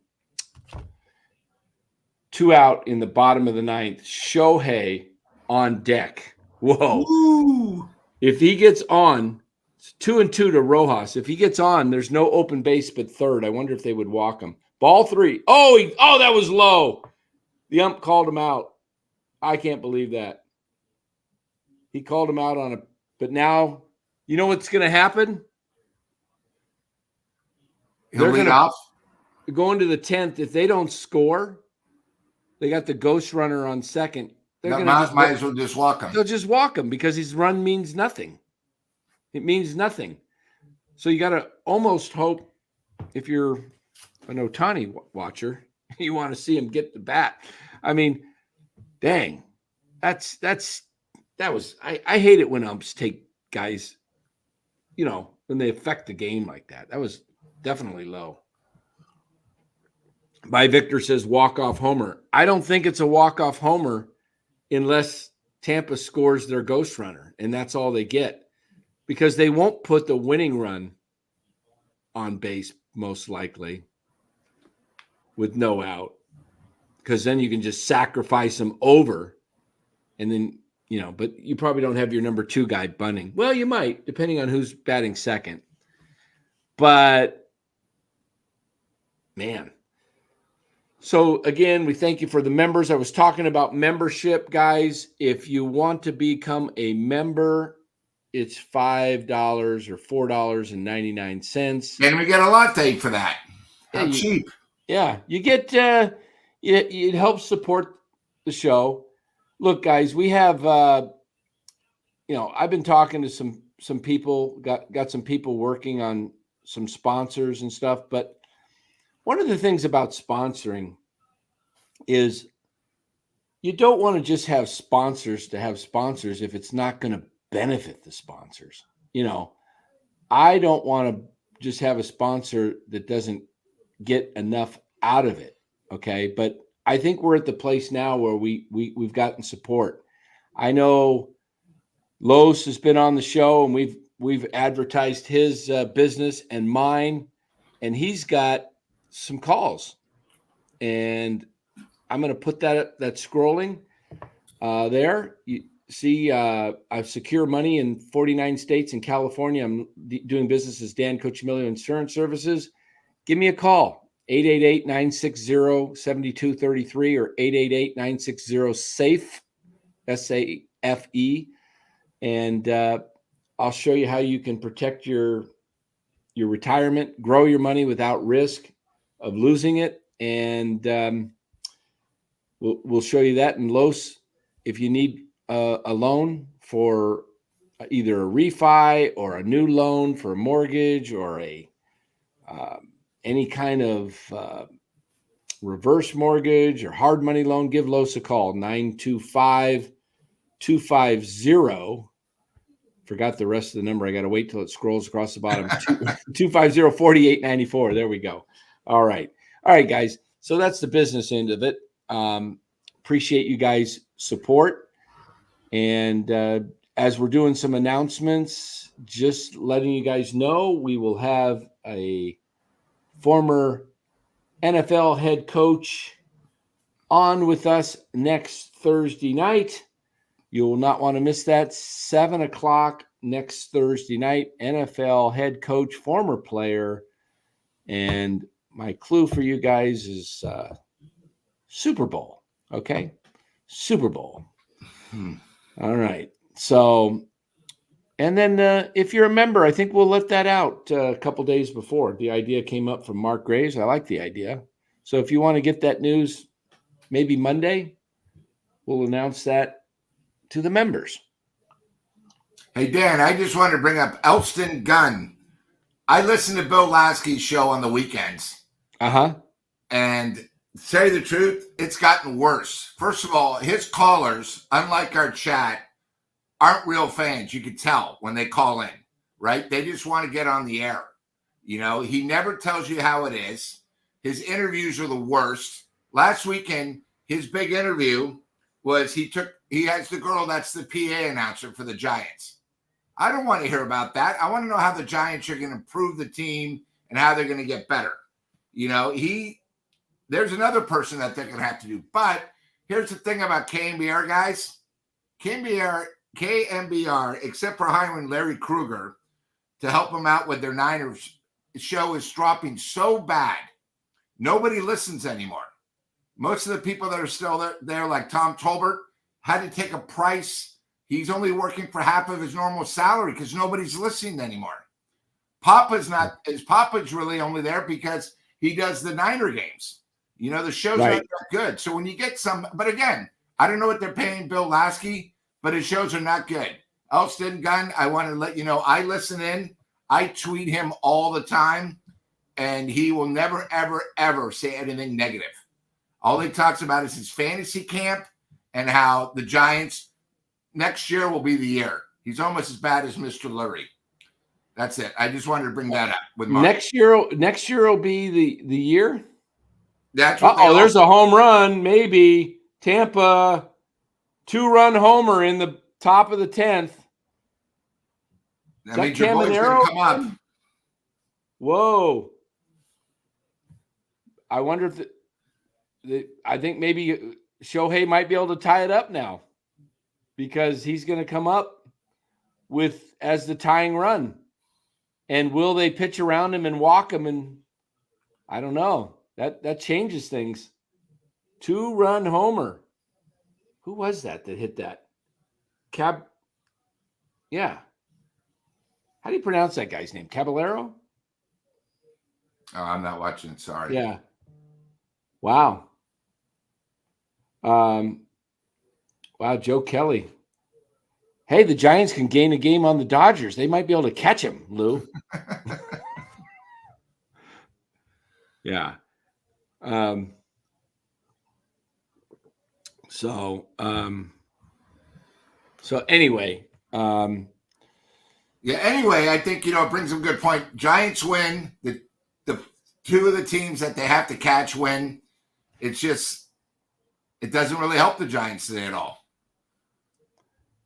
out in the bottom of the 9th. Shohei on deck. Whoa. Ooh. If he gets on, it's 2-2 to Rojas. If he gets on, there's no open base but third. I wonder if they would walk him. Ball 3. Oh, that was low. The ump called him out. I can't believe that. He called him out but now, you know what's going to happen? He'll lead off. Going to the 10th, if they don't score, they got the ghost runner on second. Might as well just walk him. They'll just walk him because his run means nothing. It means nothing. So you got to almost hope, if you're an Ohtani watcher, you want to see him get the bat. I mean, dang, I hate it when umps take guys, when they affect the game like that. That was definitely low. By Victor says walk-off homer. I don't think it's a walk-off homer unless Tampa scores their ghost runner, and that's all they get, because they won't put the winning run on base most likely with no out, because then you can just sacrifice them over, and then, but you probably don't have your number 2 guy bunting. Well, you might, depending on who's batting second. But, man. So, again, we thank you for the members. I was talking about membership, guys. If you want to become a member, it's $5 or $4.99. And we get a latte for that. How cheap. Yeah. You get, it helps support the show. Look, guys, we have, I've been talking to some people, got some people working on some sponsors and stuff, but one of the things about sponsoring is you don't want to just have sponsors to have sponsors if it's not going to benefit the sponsors. I don't want to just have a sponsor that doesn't get enough out of it. Okay. But I think we're at the place now where we've gotten support. I know Lowe's has been on the show, and we've advertised his business and mine, and he's got some calls, and I'm going to put that scrolling there. You see, I've secured money in 49 states and California. I'm doing business as Dan Cochimilio Insurance Services. Give me a call, 888-960-7233 or 888-960-SAFE, SAFE. And I'll show you how you can protect your retirement, grow your money without risk of losing it. And we'll show you that. And Los, if you need a loan for either a refi or a new loan for a mortgage or any kind of reverse mortgage or hard money loan, give Los a call, 925-250. Forgot the rest of the number. I got to wait till it scrolls across the bottom. 250-4894. There we go. All right, guys. So that's the business end of it. Appreciate you guys' support. And as we're doing some announcements, just letting you guys know, we will have a former NFL head coach on with us next Thursday night. You will not want to miss that. 7 o'clock next Thursday night. NFL head coach, former player. And my clue for you guys is Super Bowl. Okay? Super Bowl. All right. So, and then if you're a member, I think we'll let that out a couple days before. The idea came up from Mark Graves. I like the idea. So if you want to get that news, maybe Monday, we'll announce that to the members. Hey, Dan, I just wanted to bring up Elston Gunn. I listen to Bill Lasky's show on the weekends. And to tell you the truth, it's gotten worse. First of all, his callers, unlike our chat, aren't real fans. You could tell when they call in, right? They just want to get on the air. He never tells you how it is. His interviews are the worst. Last weekend, his big interview was he has the girl that's the PA announcer for the Giants. I don't want to hear about that. I want to know how the Giants are going to improve the team and how they're going to get better. There's another person that they're going to have to do. But here's the thing about KMBR, guys. KMBR, except for hiring Larry Krueger to help them out with their Niners show, is dropping so bad. Nobody listens anymore. Most of the people that are still there, like Tom Tolbert, had to take a price. He's only working for half of his normal salary because nobody's listening anymore. Papa's really only there because he does the Niner games. The show's not that good. So when you get but again, I don't know what they're paying Bill Lasky, but his shows are not good. Elston Gunn, I want to let you know, I listen in. I tweet him all the time, and he will never, ever, ever say anything negative. All he talks about is his fantasy camp and how the Giants next year will be the year. He's almost as bad as Mr. Lurie. That's it. I just wanted to bring that up with Mark. Next year will be the year? That's what there's a home run, maybe. Tampa, 2-run homer in the top of the 10th. That means your boy's going to come up. Whoa. I wonder if I think maybe Shohei might be able to tie it up now because he's going to come up as the tying run. And will they pitch around him and walk him? And I don't know. That changes things. 2-run homer. Who was that hit that? Yeah. How do you pronounce that guy's name? Caballero? Oh, I'm not watching. Sorry. Yeah. Wow. Wow, Joe Kelly. Hey, the Giants can gain a game on the Dodgers. They might be able to catch him, Lou. Yeah. So, anyway, Anyway, I think, it brings up a good point. Giants win. The two of the teams that they have to catch win. It's just, it doesn't really help the Giants today at all.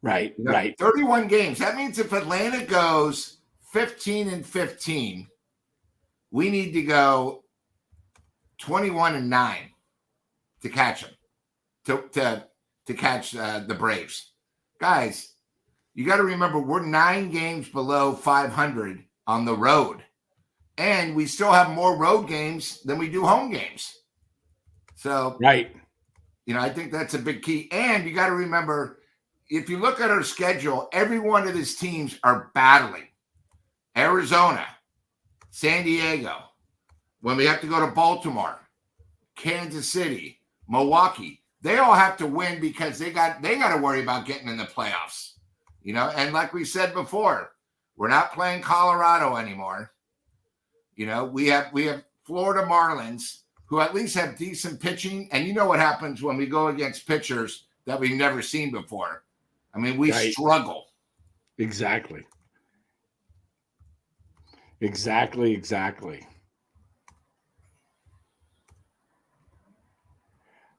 Right, right. 31 games. That means if Atlanta goes 15-15, we need to go 21-9 to catch them, to catch the Braves. Guys, you got to remember, we're 9 games below 500 on the road. And we still have more road games than we do home games. So, right. I think that's a big key. And you got to remember, if you look at our schedule, every one of these teams are battling. Arizona, San Diego, when we have to go to Baltimore, Kansas City, Milwaukee, they all have to win because they got to worry about getting in the playoffs. And like we said before, we're not playing Colorado anymore. We have Florida Marlins, who at least have decent pitching. And you know what happens when we go against pitchers that we've never seen before. I mean, we struggle. Exactly.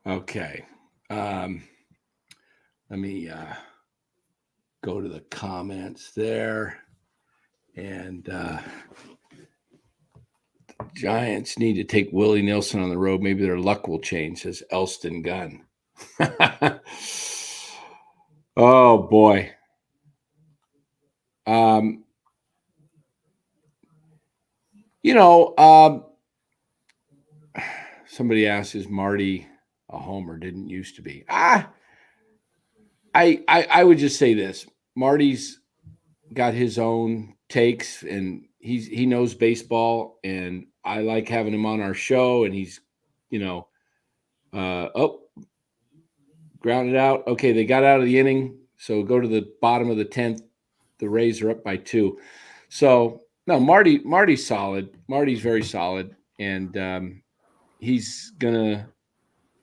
Okay. Let me go to the comments there. And Giants need to take Willie Nelson on the road. Maybe their luck will change, says Elston Gunn. Oh, boy. Somebody asked, is Marty a homer? Didn't used to be. I would just say this. Marty's got his own takes, and he knows baseball, and I like having him on our show, and he's, grounded out. Okay, they got out of the inning, so go to the bottom of the 10th. The Rays are up by 2. So, no, Marty's solid. Marty's very solid, and he's going to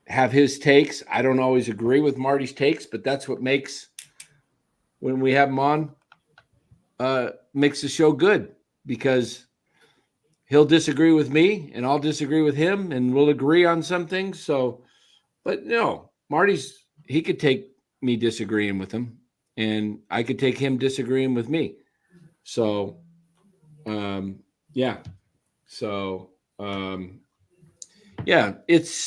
have his takes. I don't always agree with Marty's takes, but that's what makes, when we have him on, makes the show good, because he'll disagree with me and I'll disagree with him, and we'll agree on some things. So, but no, he could take me disagreeing with him, and I could take him disagreeing with me. So, yeah. So, yeah, it's,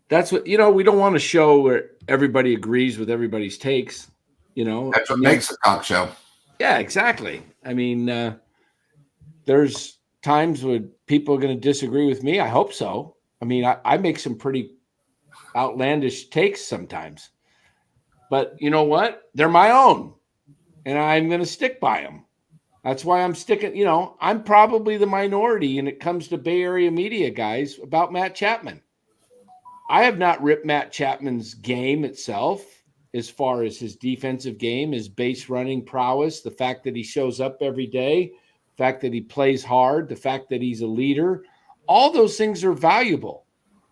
that's what, we don't want a show where everybody agrees with everybody's takes, That's what makes a talk show. Yeah, exactly. I mean, there's times when people are going to disagree with me. I hope so. I mean, I make some pretty outlandish takes sometimes, but you know what? They're my own, and I'm going to stick by them. That's why I'm sticking, I'm probably the minority when it comes to Bay Area media guys about Matt Chapman. I have not ripped Matt Chapman's game itself, as far as his defensive game, his base running prowess, the fact that he shows up every day, the fact that he plays hard, the fact that he's a leader. All those things are valuable.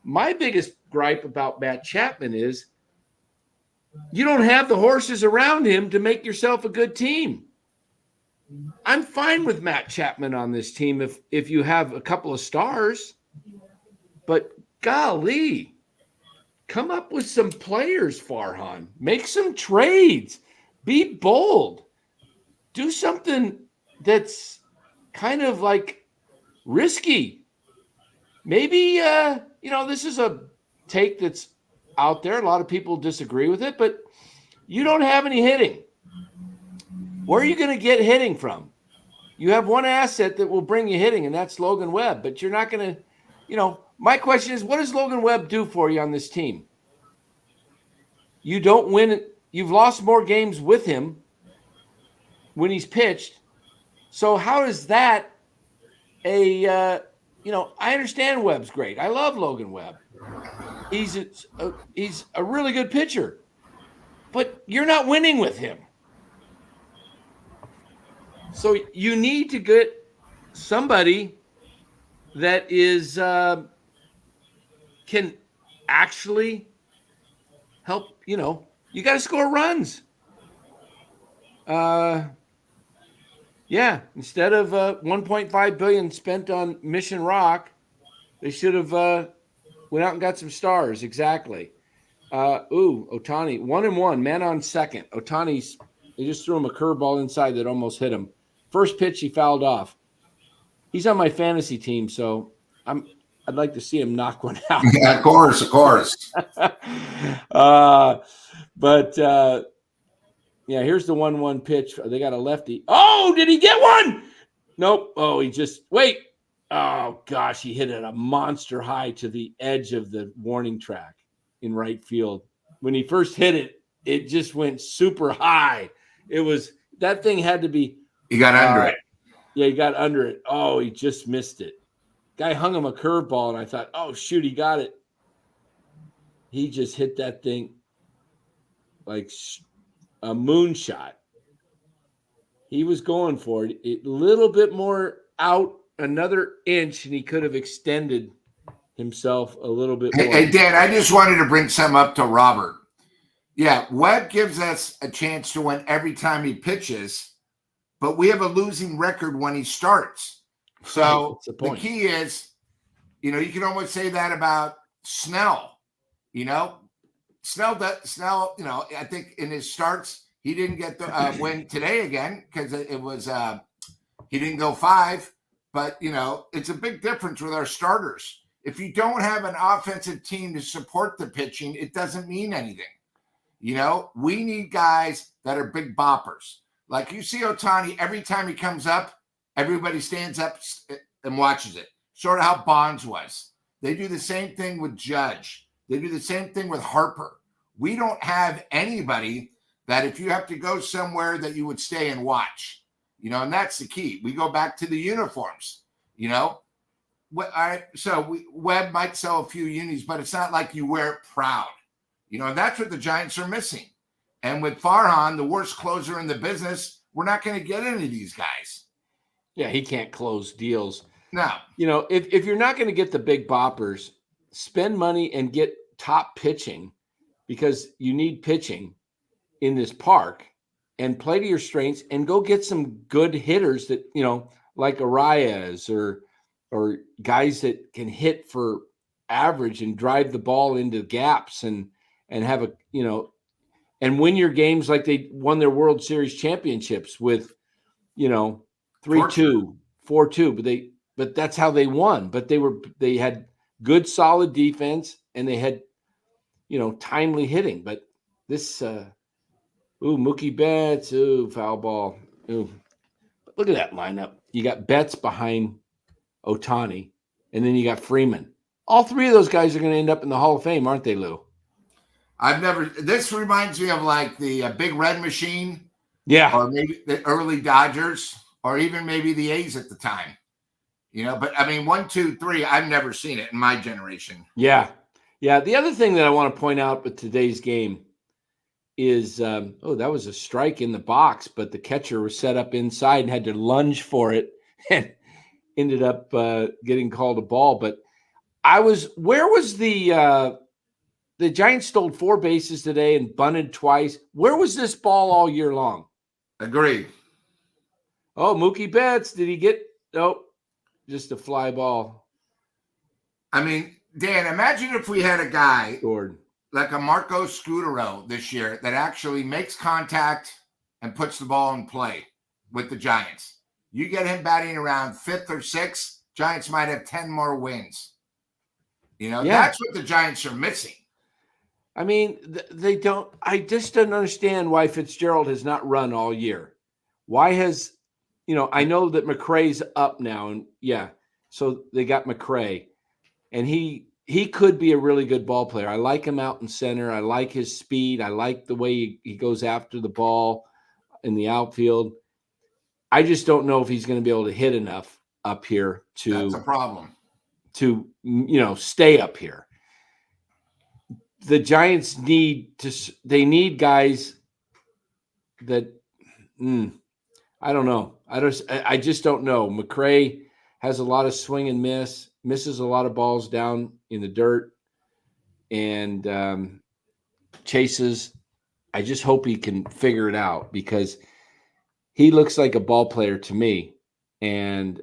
My biggest gripe about Matt Chapman is you don't have the horses around him to make yourself a good team. I'm fine with Matt Chapman on this team if you have a couple of stars, but golly, come up with some players, Farhan. Make some trades. Be bold. Do something that's kind of like risky. Maybe, this is a take that's out there. A lot of people disagree with it, but you don't have any hitting. Where are you going to get hitting from? You have one asset that will bring you hitting, and that's Logan Webb, but you're not going to, my question is, what does Logan Webb do for you on this team? You don't win. You've lost more games with him when he's pitched. So how is that I understand Webb's great. I love Logan Webb. He's a really good pitcher, but you're not winning with him. So you need to get somebody that is can actually help. You got to score runs. Yeah, instead of $1.5 billion spent on Mission Rock, they should have went out and got some stars. Exactly. Ohtani, 1-1, man on second. Ohtani's, they just threw him a curveball inside that almost hit him. First pitch, he fouled off. He's on my fantasy team, so I'd like to see him knock one out. Yeah, of course. Yeah, here's the 1-1 pitch. They got a lefty. Oh, did he get one? Nope. Oh, wait. Oh, gosh, he hit it a monster high to the edge of the warning track in right field. When he first hit it, it just went super high. That thing had to be. He got under it. Yeah, he got under it. Oh, he just missed it. Guy hung him a curveball, and I thought, oh, shoot, he got it. He just hit that thing like a moonshot. He was going for it. A little bit more out, another inch, and he could have extended himself a little bit more. Hey, Dan, I just wanted to bring some up to Robert. Yeah, Webb gives us a chance to win every time he pitches, but we have a losing record when he starts. So the key is, you can almost say that about Snell. Snell, I think in his starts, he didn't get the win today again because it was he didn't go 5. But, it's a big difference with our starters. If you don't have an offensive team to support the pitching, it doesn't mean anything. We need guys that are big boppers. Like you see Ohtani, every time he comes up, everybody stands up and watches it. Sort of how Bonds was. They do the same thing with Judge. They do the same thing with Harper. We don't have anybody that if you have to go somewhere that you would stay and watch, and that's the key. We go back to the uniforms, So Webb might sell a few unis, but it's not like you wear it proud, and that's what the Giants are missing. And with Farhan, the worst closer in the business, we're not going to get any of these guys. Yeah, he can't close deals. No. If you're not going to get the big boppers, spend money and get top pitching because you need pitching in this park and play to your strengths and go get some good hitters that, like Arias or guys that can hit for average and drive the ball into gaps and have and win your games like they won their World Series championships with, 3-2, 4-2, but that's how they won. But they had good, solid defense and they had, timely hitting. But this, Mookie Betts, foul ball. Look at that lineup. You got Betts behind Ohtani, and then you got Freeman. All three of those guys are going to end up in the Hall of Fame, aren't they, Lou? This reminds me of like the Big Red Machine. Yeah. Or maybe the early Dodgers, or even maybe the A's at the time. But I mean, 1, 2, 3, I've never seen it in my generation. Yeah. Yeah. The other thing that I want to point out with today's game is, that was a strike in the box, but the catcher was set up inside and had to lunge for it and ended up getting called a ball. But where was the Giants stole 4 bases today and bunted twice. Where was this ball all year long? Agreed. Oh, Mookie Betts, did he get? Nope, just a fly ball. I mean, Dan, imagine if we had a guy scored like a Marco Scutaro this year that actually makes contact and puts the ball in play with the Giants. You get him batting around 5th or 6th, Giants might have 10 more wins. That's what the Giants are missing. I mean, they don't. I just don't understand why Fitzgerald has not run all year. Why has, I know that McRae's up now, and so they got McRae, and he could be a really good ball player. I like him out in center. I like his speed. I like the way he goes after the ball in the outfield. I just don't know if he's going to be able to hit enough up here That's a problem. To stay up here. The Giants need guys that I don't know. I just don't know. McRae has a lot of swing and misses a lot of balls down in the dirt. And chases. I just hope he can figure it out because he looks like a ball player to me. And,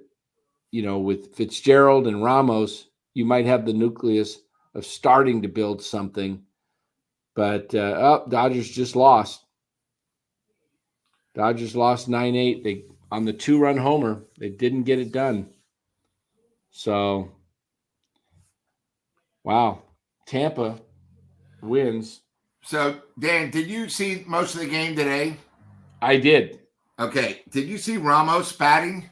with Fitzgerald and Ramos, you might have the nucleus of starting to build something. But, Dodgers just lost. Dodgers lost 9-8. They on the 2-run homer. They didn't get it done. So, wow. Tampa wins. So, Dan, did you see most of the game today? I did. Okay. Did you see Ramos batting?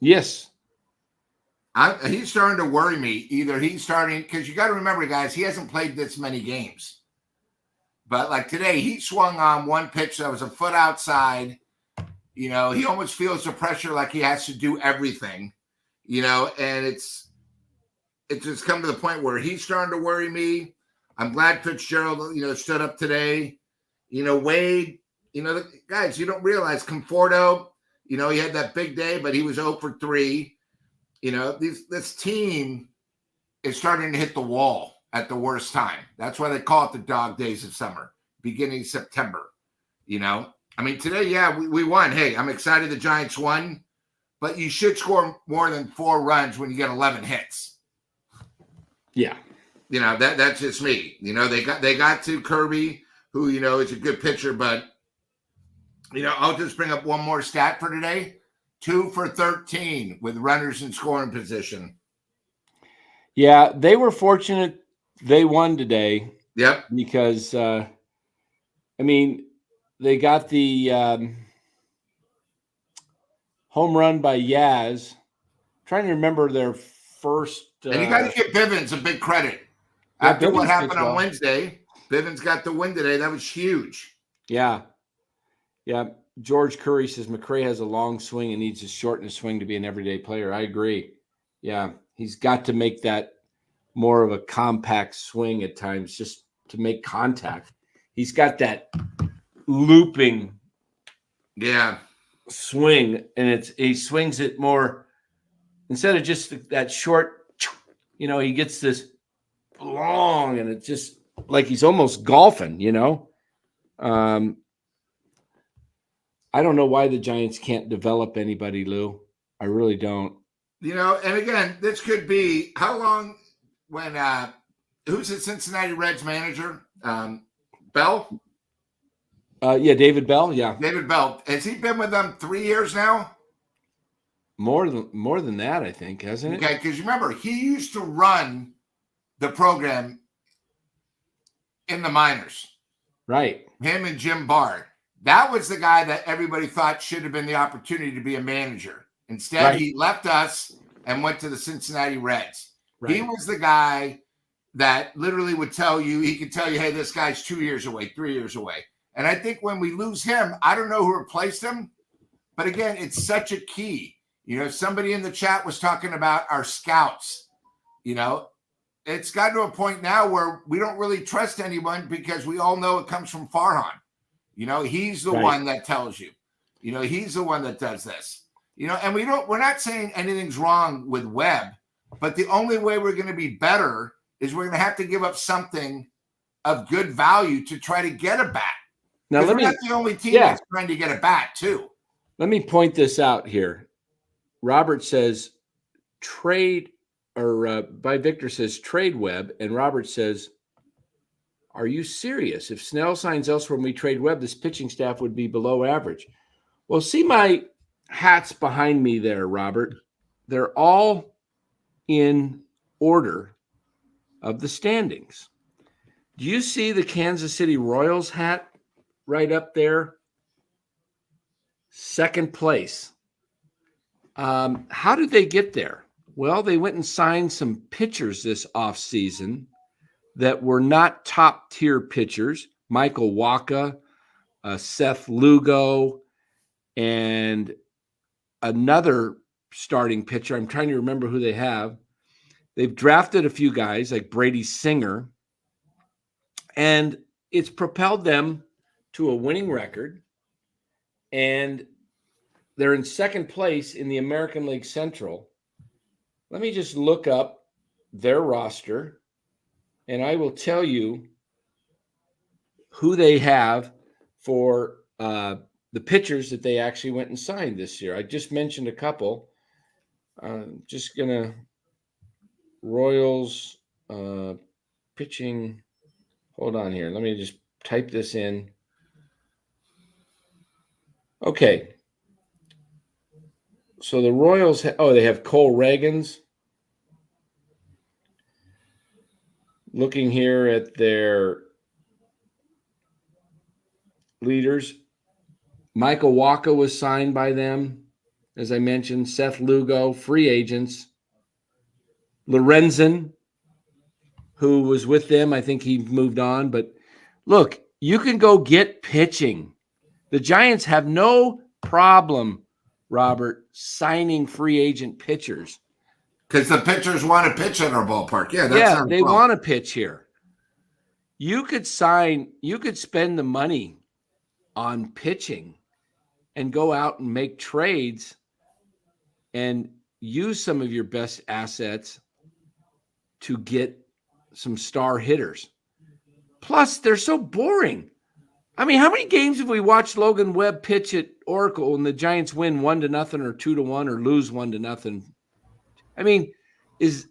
Yes. He's starting to worry me. Either he's starting, because you got to remember, guys, he hasn't played this many games. But like today, he swung on one pitch that was a foot outside. He almost feels the pressure like he has to do everything, and it's just come to the point where he's starting to worry me. I'm glad Fitzgerald, stood up today. Wade, guys, you don't realize Conforto, he had that big day, but he was 0 for 3. This team is starting to hit the wall at the worst time. That's why they call it the dog days of summer, beginning September. Today, yeah, we won. Hey, I'm excited the Giants won, but you should score more than 4 runs when you get 11 hits. Yeah. That's just me. They got to Kirby, who, is a good pitcher, but, I'll just bring up one more stat for today. 2 for 13 with runners in scoring position. Yeah, they were fortunate they won today. Yep. Because, they got the home run by Yaz. I'm trying to remember their first. And you got to give Bivens a big credit. Yeah, After Bivens what happened on well. Wednesday, Bivens got the win today. That was huge. Yeah. Yeah. George Curry says McRae has a long swing and needs to shorten his swing to be an everyday player. I agree. Yeah. He's got to make that more of a compact swing at times just to make contact. He's got that looping swing, and he swings it more instead of just that short, he gets this long, and it's just like he's almost golfing, I don't know why the Giants can't develop anybody, Lou. I really don't. And again, this could be how long when who's the Cincinnati Reds manager? Bell? Yeah, David Bell. Yeah. David Bell. Has he been with them 3 years now? More than that, I think, hasn't it? Okay, because remember, he used to run the program in the minors. Right. Him and Jim Bard. That was the guy that everybody thought should have been the opportunity to be a manager. Instead, He left us and went to the Cincinnati Reds. Right. He was the guy that literally would tell you, hey, this guy's 2 years away, 3 years away. And I think when we lose him, I don't know who replaced him. But again, it's such a key. Somebody in the chat was talking about our scouts. It's gotten to a point now where we don't really trust anyone because we all know it comes from Farhan. He's the one that tells you. He's the one that does this. And we're not saying anything's wrong with Webb, but the only way we're going to be better is we're going to have to give up something of good value to try to get a bat. Now, we're not the only team that's trying to get a bat, too. Let me point this out here. Robert says trade, or by Victor says trade Webb, and Robert says, are you serious? If Snell signs elsewhere when we trade Webb, this pitching staff would be below average. Well, see my hats behind me there, Robert. They're all in order of the standings. Do you see the Kansas City Royals hat right up there? Second place. How did they get there? Well, they went and signed some pitchers this offseason that were not top-tier pitchers. Michael Wacha, Seth Lugo, and another starting pitcher. I'm trying to remember who they have. They've drafted a few guys like Brady Singer, and it's propelled them to a winning record, and they're in second place in the American League Central. Let me just look up their roster, and I will tell you who they have for the pitchers that they actually went and signed this year. I just mentioned a couple. Just gonna Royals pitching. Hold on here. Let me just type this in. Okay. So the Royals, they have Cole Reagans. Looking here at their leaders, Michael Wacha was signed by them, as I mentioned. Seth Lugo, free agents. Lorenzen, who was with them, I think he moved on. But look, you can go get pitching. The Giants have no problem, Robert, signing free agent pitchers. Because the pitchers want to pitch in our ballpark. Yeah, that's they want to pitch here. You could spend the money on pitching and go out and make trades and use some of your best assets to get some star hitters. Plus, they're so boring. I mean, how many games have we watched Logan Webb pitch at Oracle and the Giants win 1-0 or 2-1 or lose 1-0? I mean, is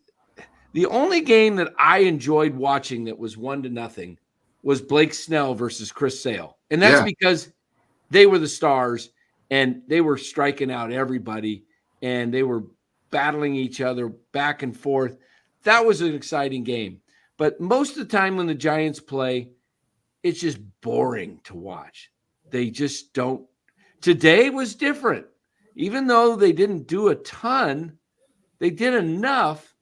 the only game that I enjoyed watching that was 1-0 was Blake Snell versus Chris Sale. And that's because they were the stars and they were striking out everybody and they were battling each other back and forth. That was an exciting game. But most of the time when the Giants play, it's just boring to watch. They just don't. Today was different. Even though they didn't do a ton, they did enough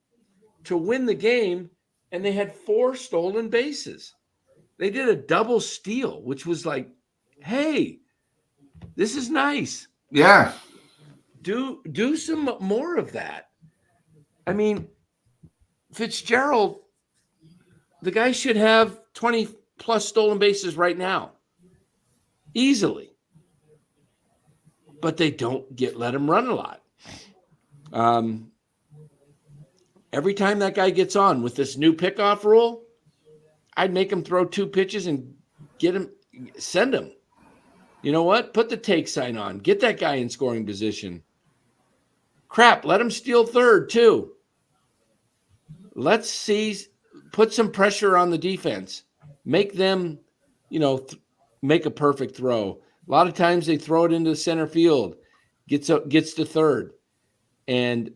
to win the game, and they had 4 stolen bases. They did a double steal, which was like, hey, this is nice. Yeah. Do some more of that. I mean, Fitzgerald, the guy should have 20 plus stolen bases right now. Easily. But they don't let him run a lot. Every time that guy gets on with this new pickoff rule, I'd make him throw 2 pitches and send him. You know what? Put the take sign on. Get that guy in scoring position. Crap, let him steal third too. Let's put some pressure on the defense. Make them, make a perfect throw. A lot of times they throw it into center field, gets to third. And,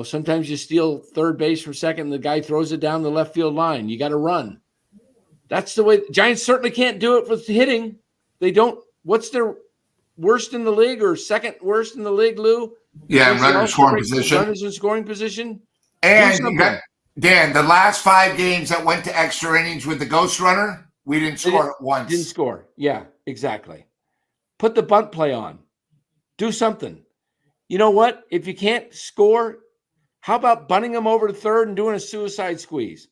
sometimes you steal third base from second and the guy throws it down the left field line. You got to run. That's the way. Giants certainly can't do it with hitting. They don't. What's their worst in the league or second worst in the league, Lou? Yeah, runners in scoring position. Runners in scoring position. And you got, Dan, the last 5 games that went to extra innings with the ghost runner, we didn't score once. Didn't score. Yeah, exactly. Put the bunt play on. Do something. You know what? If you can't score, how about bunting them over to third and doing a suicide squeeze?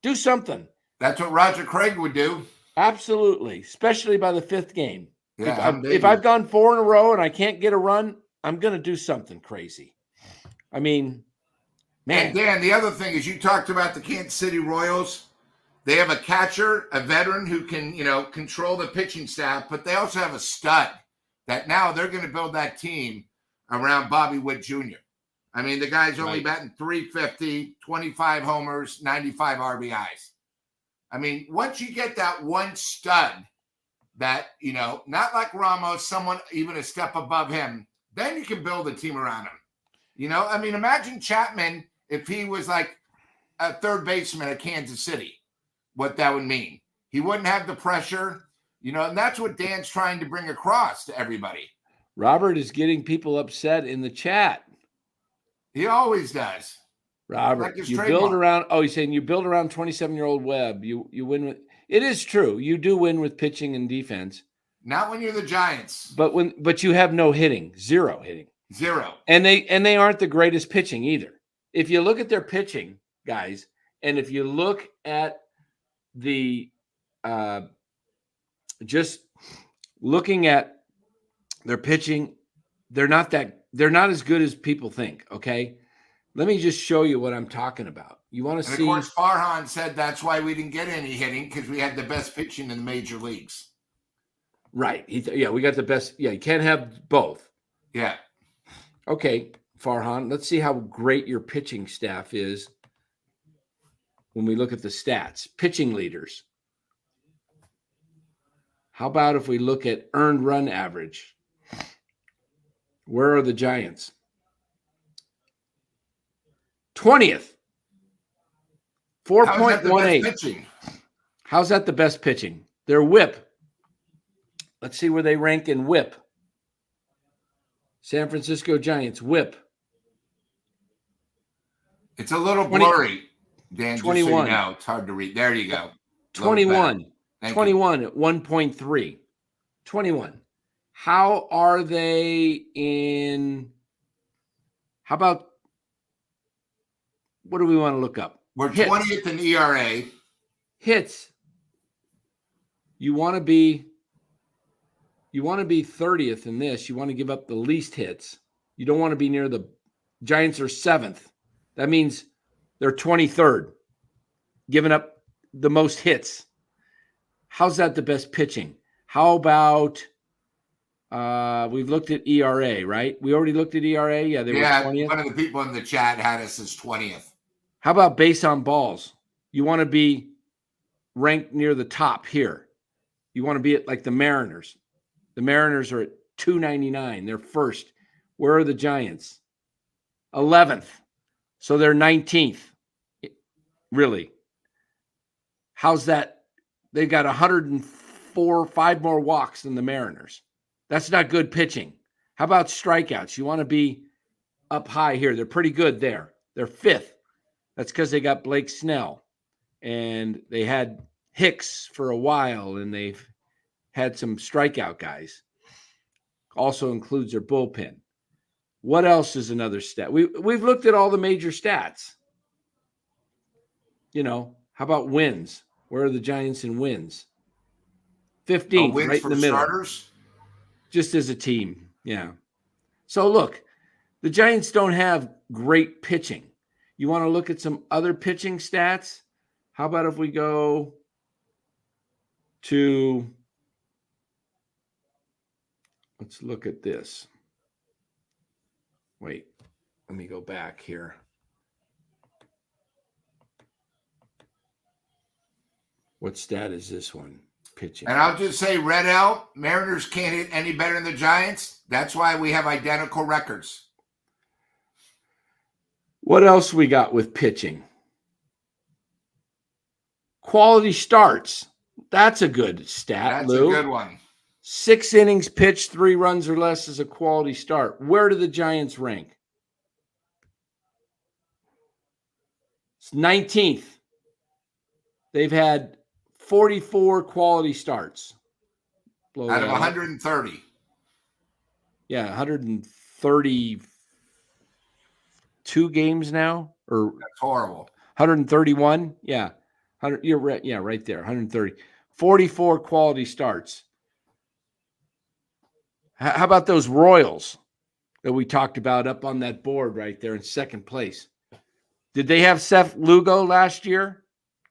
Do something. That's what Roger Craig would do. Absolutely. Especially by the 5th game. Yeah, if I've gone 4 in a row and I can't get a run, I'm going to do something crazy. I mean, man. And Dan, the other thing is you talked about the Kansas City Royals. They have a catcher, a veteran who can, control the pitching staff, but they also have a stud that now they're going to build that team around Bobby Witt Jr. I mean, the guy's only batting .350, 25 homers, 95 RBIs. I mean, once you get that one stud that, not like Ramos, someone even a step above him, then you can build a team around him. I mean, imagine Chapman if he was like a third baseman at Kansas City, what that would mean. He wouldn't have the pressure, and that's what Dan's trying to bring across to everybody. Robert is getting people upset in the chat. He always does. Robert, you build around. Oh, he's saying you build around 27-year-old Webb. You win with. It is true. You do win with pitching and defense. Not when you're the Giants. But you have no hitting, 0 hitting, 0. And they aren't the greatest pitching either. If you look at their pitching, guys, and if you look at the just looking at their pitching, they're not as good as people think. Okay. Let me just show you what I'm talking about. You want to And see? of course, Farhan said that's why we didn't get any hitting, because we had the best pitching in the major leagues. Right. Yeah, we got the best. Yeah, you can't have both. Yeah. Okay, Farhan, let's see how great your pitching staff is when we look at the stats. Pitching leaders. How about if we look at earned run average? Where are the Giants? 20th. How is that the best 4.18. pitching? How's that the best pitching? Their whip. Let's see where they rank in whip. San Francisco Giants whip. It's a little 20 blurry, Dan, just so you 21. know. It's hard to read. There you go. 21. Thank 21 at 1.3. 21. How are they in? How about, what do we want to look up? We're Hits. 20th in ERA. Hits. You want to be 30th in this. You want to give up the least hits. You don't want to be near the Giants are 7th. That means they're 23rd, giving up the most hits. How's that the best pitching? How about we've looked at ERA, right? We already looked at ERA. Yeah, they were 20th. One of the people in the chat had us as 20th. How about base on balls? You want to be ranked near the top here. You want to be at like the Mariners. The Mariners are at 299. They're first. Where are the Giants? 11th. So they're 19th. Really? How's that? They've got 104, 5 more walks than the Mariners. That's not good pitching. How about strikeouts? You want to be up high here. They're pretty good there. They're 5th. That's because they got Blake Snell. And they had Hicks for a while, and they've had some strikeout guys. Also includes their bullpen. What else is another stat? We've looked at all the major stats. You know, how about wins? Where are the Giants in wins? 15th, wins right in the middle. Starters? Just as a team, yeah. So look, the Giants don't have great pitching. You want to look at some other pitching stats? How about if we go to, let's look at this. Wait, let me go back here. What stat is this one? Pitching. And I'll just say, Red L, Mariners can't hit any better than the Giants. That's why we have identical records. What else we got with pitching? Quality starts. That's a good stat, That's Lou. a good one. 6 innings pitched, 3 runs or less is a quality start. Where do the Giants rank? It's 19th. They've had 44 quality starts. Out of 130. Yeah, 132 games now, or That's horrible. 131. Yeah, 100. You're right. Yeah, right there. 130. 44 quality starts. How about those Royals that we talked about up on that board right there in second place? Did they have Seth Lugo last year?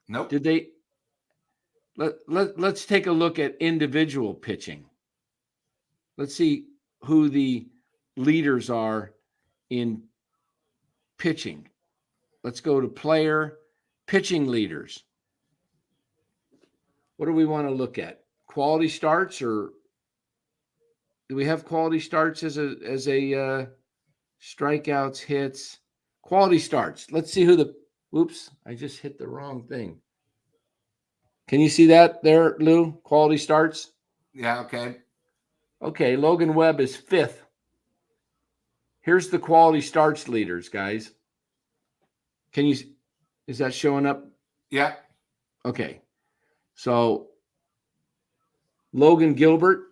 Nope. Did they? Let's take a look at individual pitching. Let's see who the leaders are in pitching. Let's go to player pitching leaders. What do we want to look at? Quality starts, or do we have quality starts as a strikeouts, hits, quality starts? Let's see who the. Oops, I just hit the wrong thing. Can you see that there, Lou? Quality starts? Yeah, okay. Okay, Logan Webb is 5th. Here's the quality starts leaders, guys. Is that showing up? Yeah. Okay. So Logan Gilbert,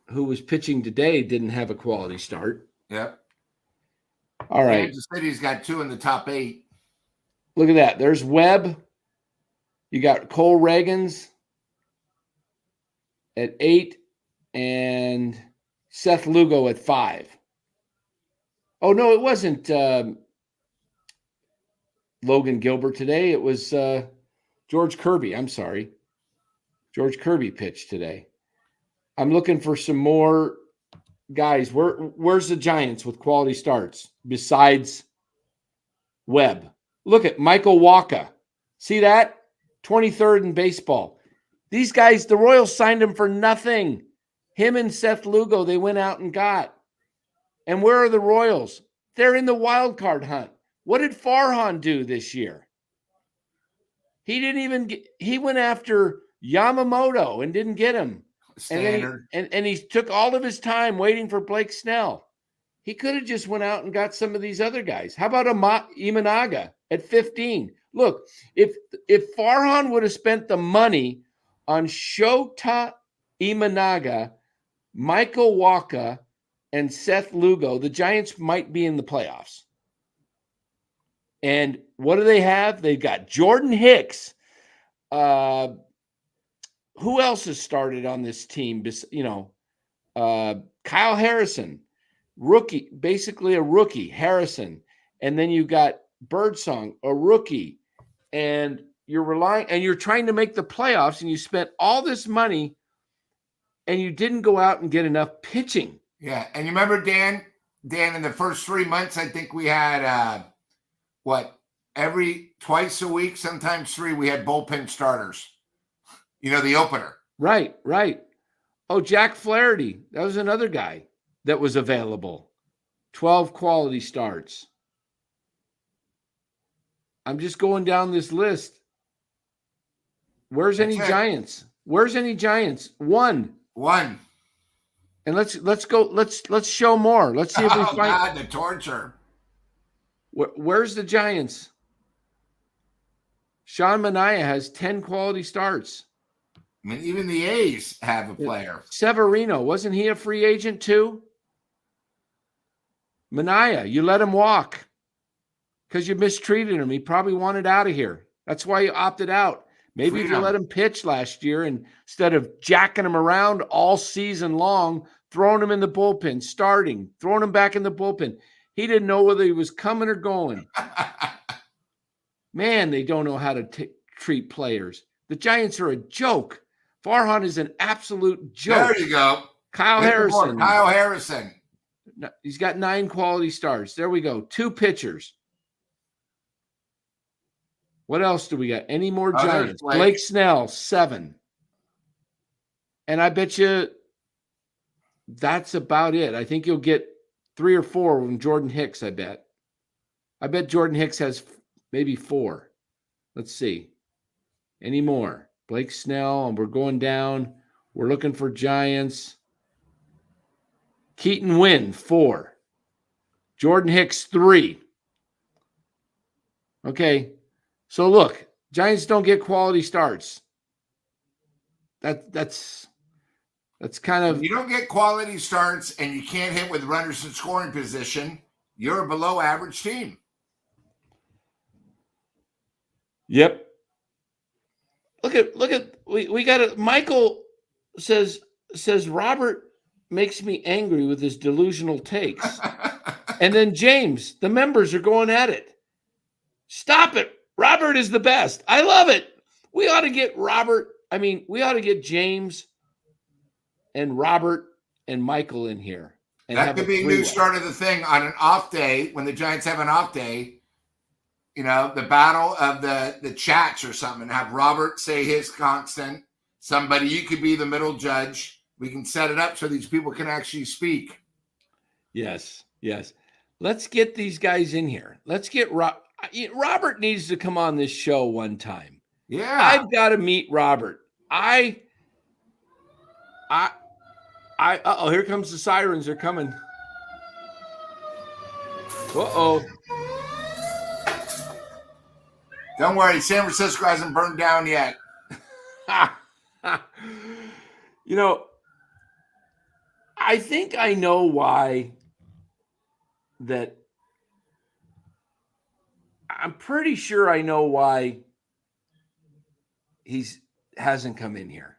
who was pitching today, didn't have a quality start. Yeah. All right. Kansas City's got 2 in the top 8. Look at that. There's Webb. You got Cole Reagans at 8 and Seth Lugo at 5. Oh, no, it wasn't Logan Gilbert today. It was George Kirby. I'm sorry. George Kirby pitched today. I'm looking for some more guys. Where's the Giants with quality starts besides Webb? Look at Michael Wacha. See that? 23rd in baseball. These guys, the Royals signed him for nothing. Him and Seth Lugo, they went out and got. And where are the Royals? They're in the wild card hunt. What did Farhan do this year? He didn't even get, he went after Yamamoto and didn't get him. Standard. And he took all of his time waiting for Blake Snell. He could have just went out and got some of these other guys. How about Imanaga at 15? Look, if Farhan would have spent the money on Shota Imanaga, Michael Wacha, and Seth Lugo, the Giants might be in the playoffs. And what do they have? They've got Jordan Hicks. Who else has started on this team? Kyle Harrison, rookie, basically a rookie, Harrison. And then you got Birdsong, a rookie. And you're trying to make the playoffs, and you spent all this money and you didn't go out and get enough pitching. Yeah. And you remember, Dan, in the first 3 months, I think we had, twice a week, sometimes 3, we had bullpen starters. The opener. Right. Oh, Jack Flaherty. That was another guy that was available. 12 quality starts. I'm just going down this list. Where's any Giants? Where's any Giants? One. And let's go. Let's show more. Let's see if we find. God, the torture. Where's the Giants? Sean Manaea has 10 quality starts. I mean, even the A's have a player. Severino, wasn't he a free agent too? Manaea, you let him walk because you mistreated him. He probably wanted out of here. That's why you opted out. Maybe if you let him pitch last year, and instead of jacking him around all season long, throwing him in the bullpen, starting, throwing him back in the bullpen, he didn't know whether he was coming or going. Man, they don't know how to treat players. The Giants are a joke. Farhan is an absolute joke. There you go. Kyle Harrison. Kyle Harrison. He's got 9 quality starts. There we go. 2 pitchers. What else do we got? Any more Giants? Blake Snell, 7. And I bet you that's about it. I think you'll get 3 or 4 from Jordan Hicks, I bet. I bet Jordan Hicks has maybe 4. Let's see. Any more? Blake Snell, and we're going down. We're looking for Giants. Keaton Wynn, 4. Jordan Hicks, 3. Okay. So look, Giants don't get quality starts. That's kind of. If you don't get quality starts and you can't hit with runners in scoring position, you're a below average team. Yep. Look at we got it. Michael says Robert makes me angry with his delusional takes. And then James, the members are going at it. Stop it. Robert is the best. I love it. We ought to get Robert. I mean, we ought to get James and Robert and Michael in here. And that could be a new start of the thing on an off day when the Giants have an off day. The battle of the chats or something. Have Robert say his constant. Somebody, you could be the middle judge. We can set it up so these people can actually speak. Yes. Let's get these guys in here. Let's get Robert needs to come on this show one time. Yeah. I've got to meet Robert. Uh-oh, here comes the sirens. They're coming. Uh-oh. Don't worry, San Francisco hasn't burned down yet. I think I know why that. I'm pretty sure I know why hasn't come in here.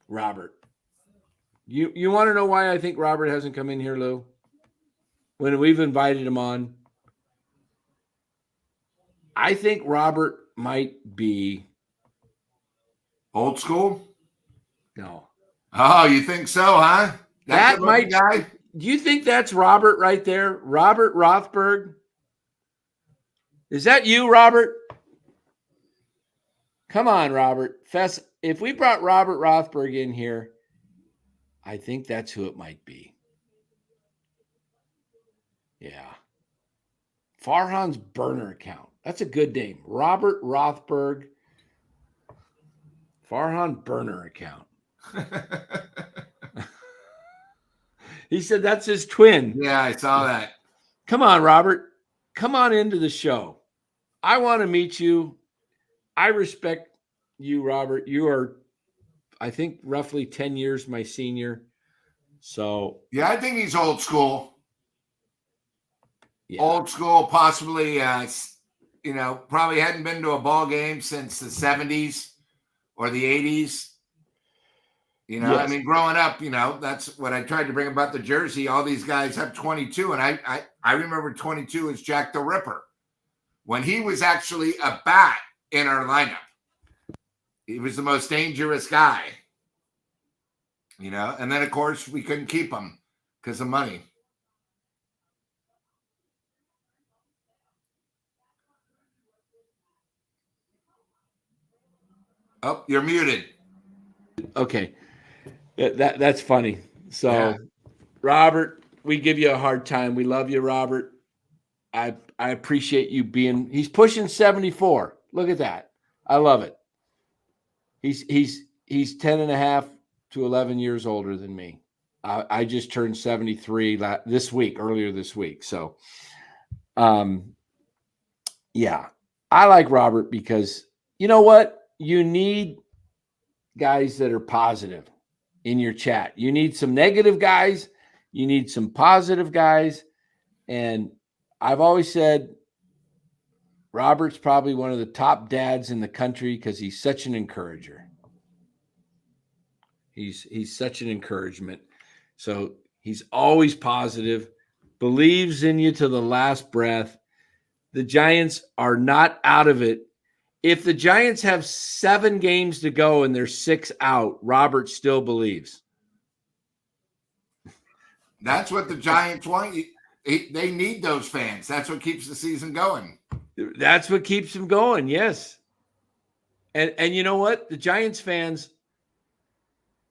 Robert. You want to know why I think Robert hasn't come in here, Lou? When we've invited him on. I think Robert might be old school. No. Oh, you think so, huh? That might. Guy? Do you think that's Robert right there? Robert Rothberg? Is that you, Robert? Come on, Robert. Fess, if we brought Robert Rothberg in here, I think that's who it might be. Yeah. Farhan's burner account. That's a good name. Robert Rothberg. Farhan burner account. He said that's his twin. Yeah, I saw that. Come on, Robert. Come on into the show. I want to meet you. I respect you, Robert. You are, I think, roughly 10 years my senior. So yeah, I think he's old school. Yeah. Old school, possibly, probably hadn't been to a ball game since the 70s or the 80s. Yes. I mean, growing up, that's what I tried to bring about the jersey. All these guys have 22, and I remember 22 as Jack the Ripper when he was actually a bat in our lineup. He was the most dangerous guy, and then, of course, we couldn't keep him because of money. Oh, you're muted. Okay. That's funny. So, yeah. Robert, we give you a hard time. We love you, Robert. I appreciate you being. He's pushing 74. Look at that. I love it. He's 10 and a half to 11 years older than me. I just turned 73 earlier this week. So, yeah, I like Robert because you know what? You need guys that are positive in your chat. You need some negative guys. You need some positive guys. And I've always said Robert's probably one of the top dads in the country because he's such an encourager. He's such an encouragement. So he's always positive, believes in you to the last breath. The Giants are not out of it. If the Giants have 7 games to go and they're 6 out, Robert still believes. That's what the Giants want. They need those fans. That's what keeps the season going. That's what keeps them going, yes. And you know what? The Giants fans,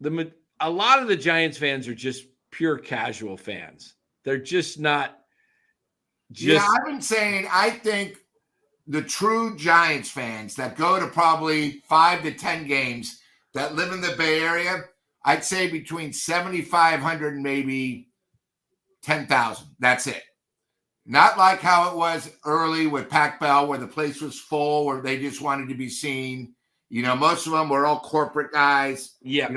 a lot of the Giants fans are just pure casual fans. They're just not. Yeah, I've been saying I think the true Giants fans that go to probably 5 to 10 games that live in the Bay Area, I'd say between 7,500 and maybe 10,000. That's it. Not like how it was early with Pac Bell where the place was full, where they just wanted to be seen. Most of them were all corporate guys. Yeah.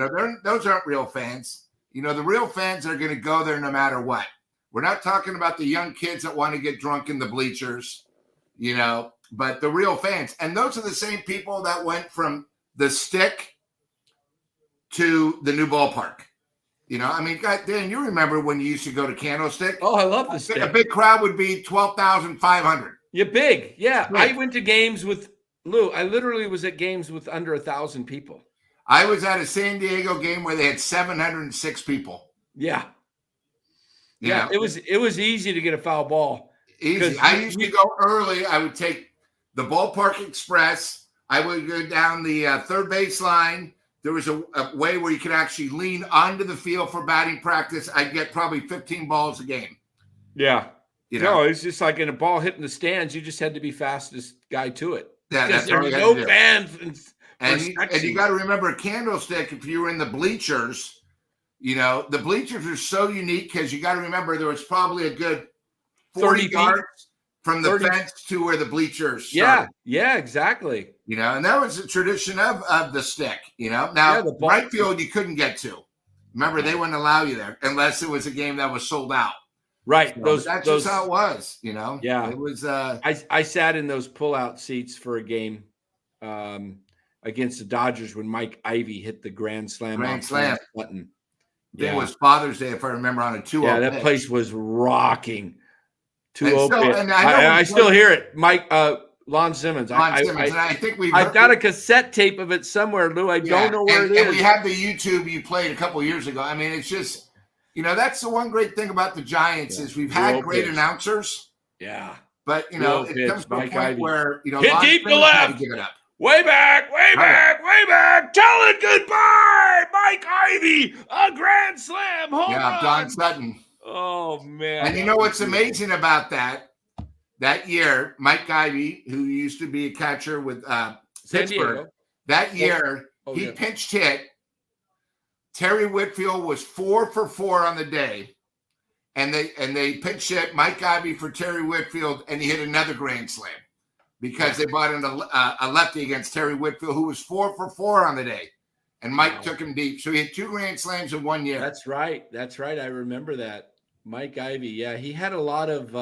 Those aren't real fans. The real fans are going to go there no matter what. We're not talking about the young kids that want to get drunk in the bleachers, but the real fans. And those are the same people that went from the Stick to the new ballpark. God, Dan, you remember when you used to go to Candlestick? Oh, I love the Stick. A big crowd would be 12,500. You're big. Yeah. Right. I went to games with Lou. I literally was at games with under 1,000 people. I was at a San Diego game where they had 706 people. Yeah. Yeah. It was easy to get a foul ball. Easy. I used to go early. I would take the Ballpark Express. I would go down the third base line. There was a way where you could actually lean onto the field for batting practice. I'd get probably 15 balls a game. Yeah. No, it's just like in a ball hitting the stands, you just had to be fastest guy to it. Yeah, because there were no fans. And you got to remember Candlestick, if you were in the bleachers, the bleachers are so unique because you got to remember there was probably a good 40 yards from the fence to where the bleachers started. Yeah, exactly. And that was the tradition of the Stick, Now, the right field you couldn't get to. Remember, they wouldn't allow you there unless it was a game that was sold out. Right. That's just how it was, Yeah. It was I sat in those pullout seats for a game against the Dodgers when Mike Ivey hit the grand slam button. It was Father's Day, if I remember, on a 2-0. Yeah, that place was rocking. 2-0 pitch. I still hear it. Mike, Lon Simmons. Lon Simmons. And I think I've got a cassette tape of it somewhere, Lou. I don't know where it is. And we have the YouTube you played a couple years ago. I mean, it's just, that's the one great thing about the Giants is we've had great announcers. Yeah. But, it comes to a point where, hit deep to left. Give it up. Way back. Tell it goodbye. Mike Ivy, a grand slam. Home run. Don Sutton. Oh, man. And you know what's amazing about that year, Mike Ivy, who used to be a catcher with Pittsburgh, that year, he pinch hit. Terry Whitfield was 4 for 4 on the day. And they pinch hit Mike Ivy for Terry Whitfield, and he hit another grand slam because they brought in a lefty against Terry Whitfield, who was 4 for 4 on the day. And Mike took him deep. So he had 2 grand slams in 1 year. That's right. I remember that. Mike Ivy. Yeah, he had a lot of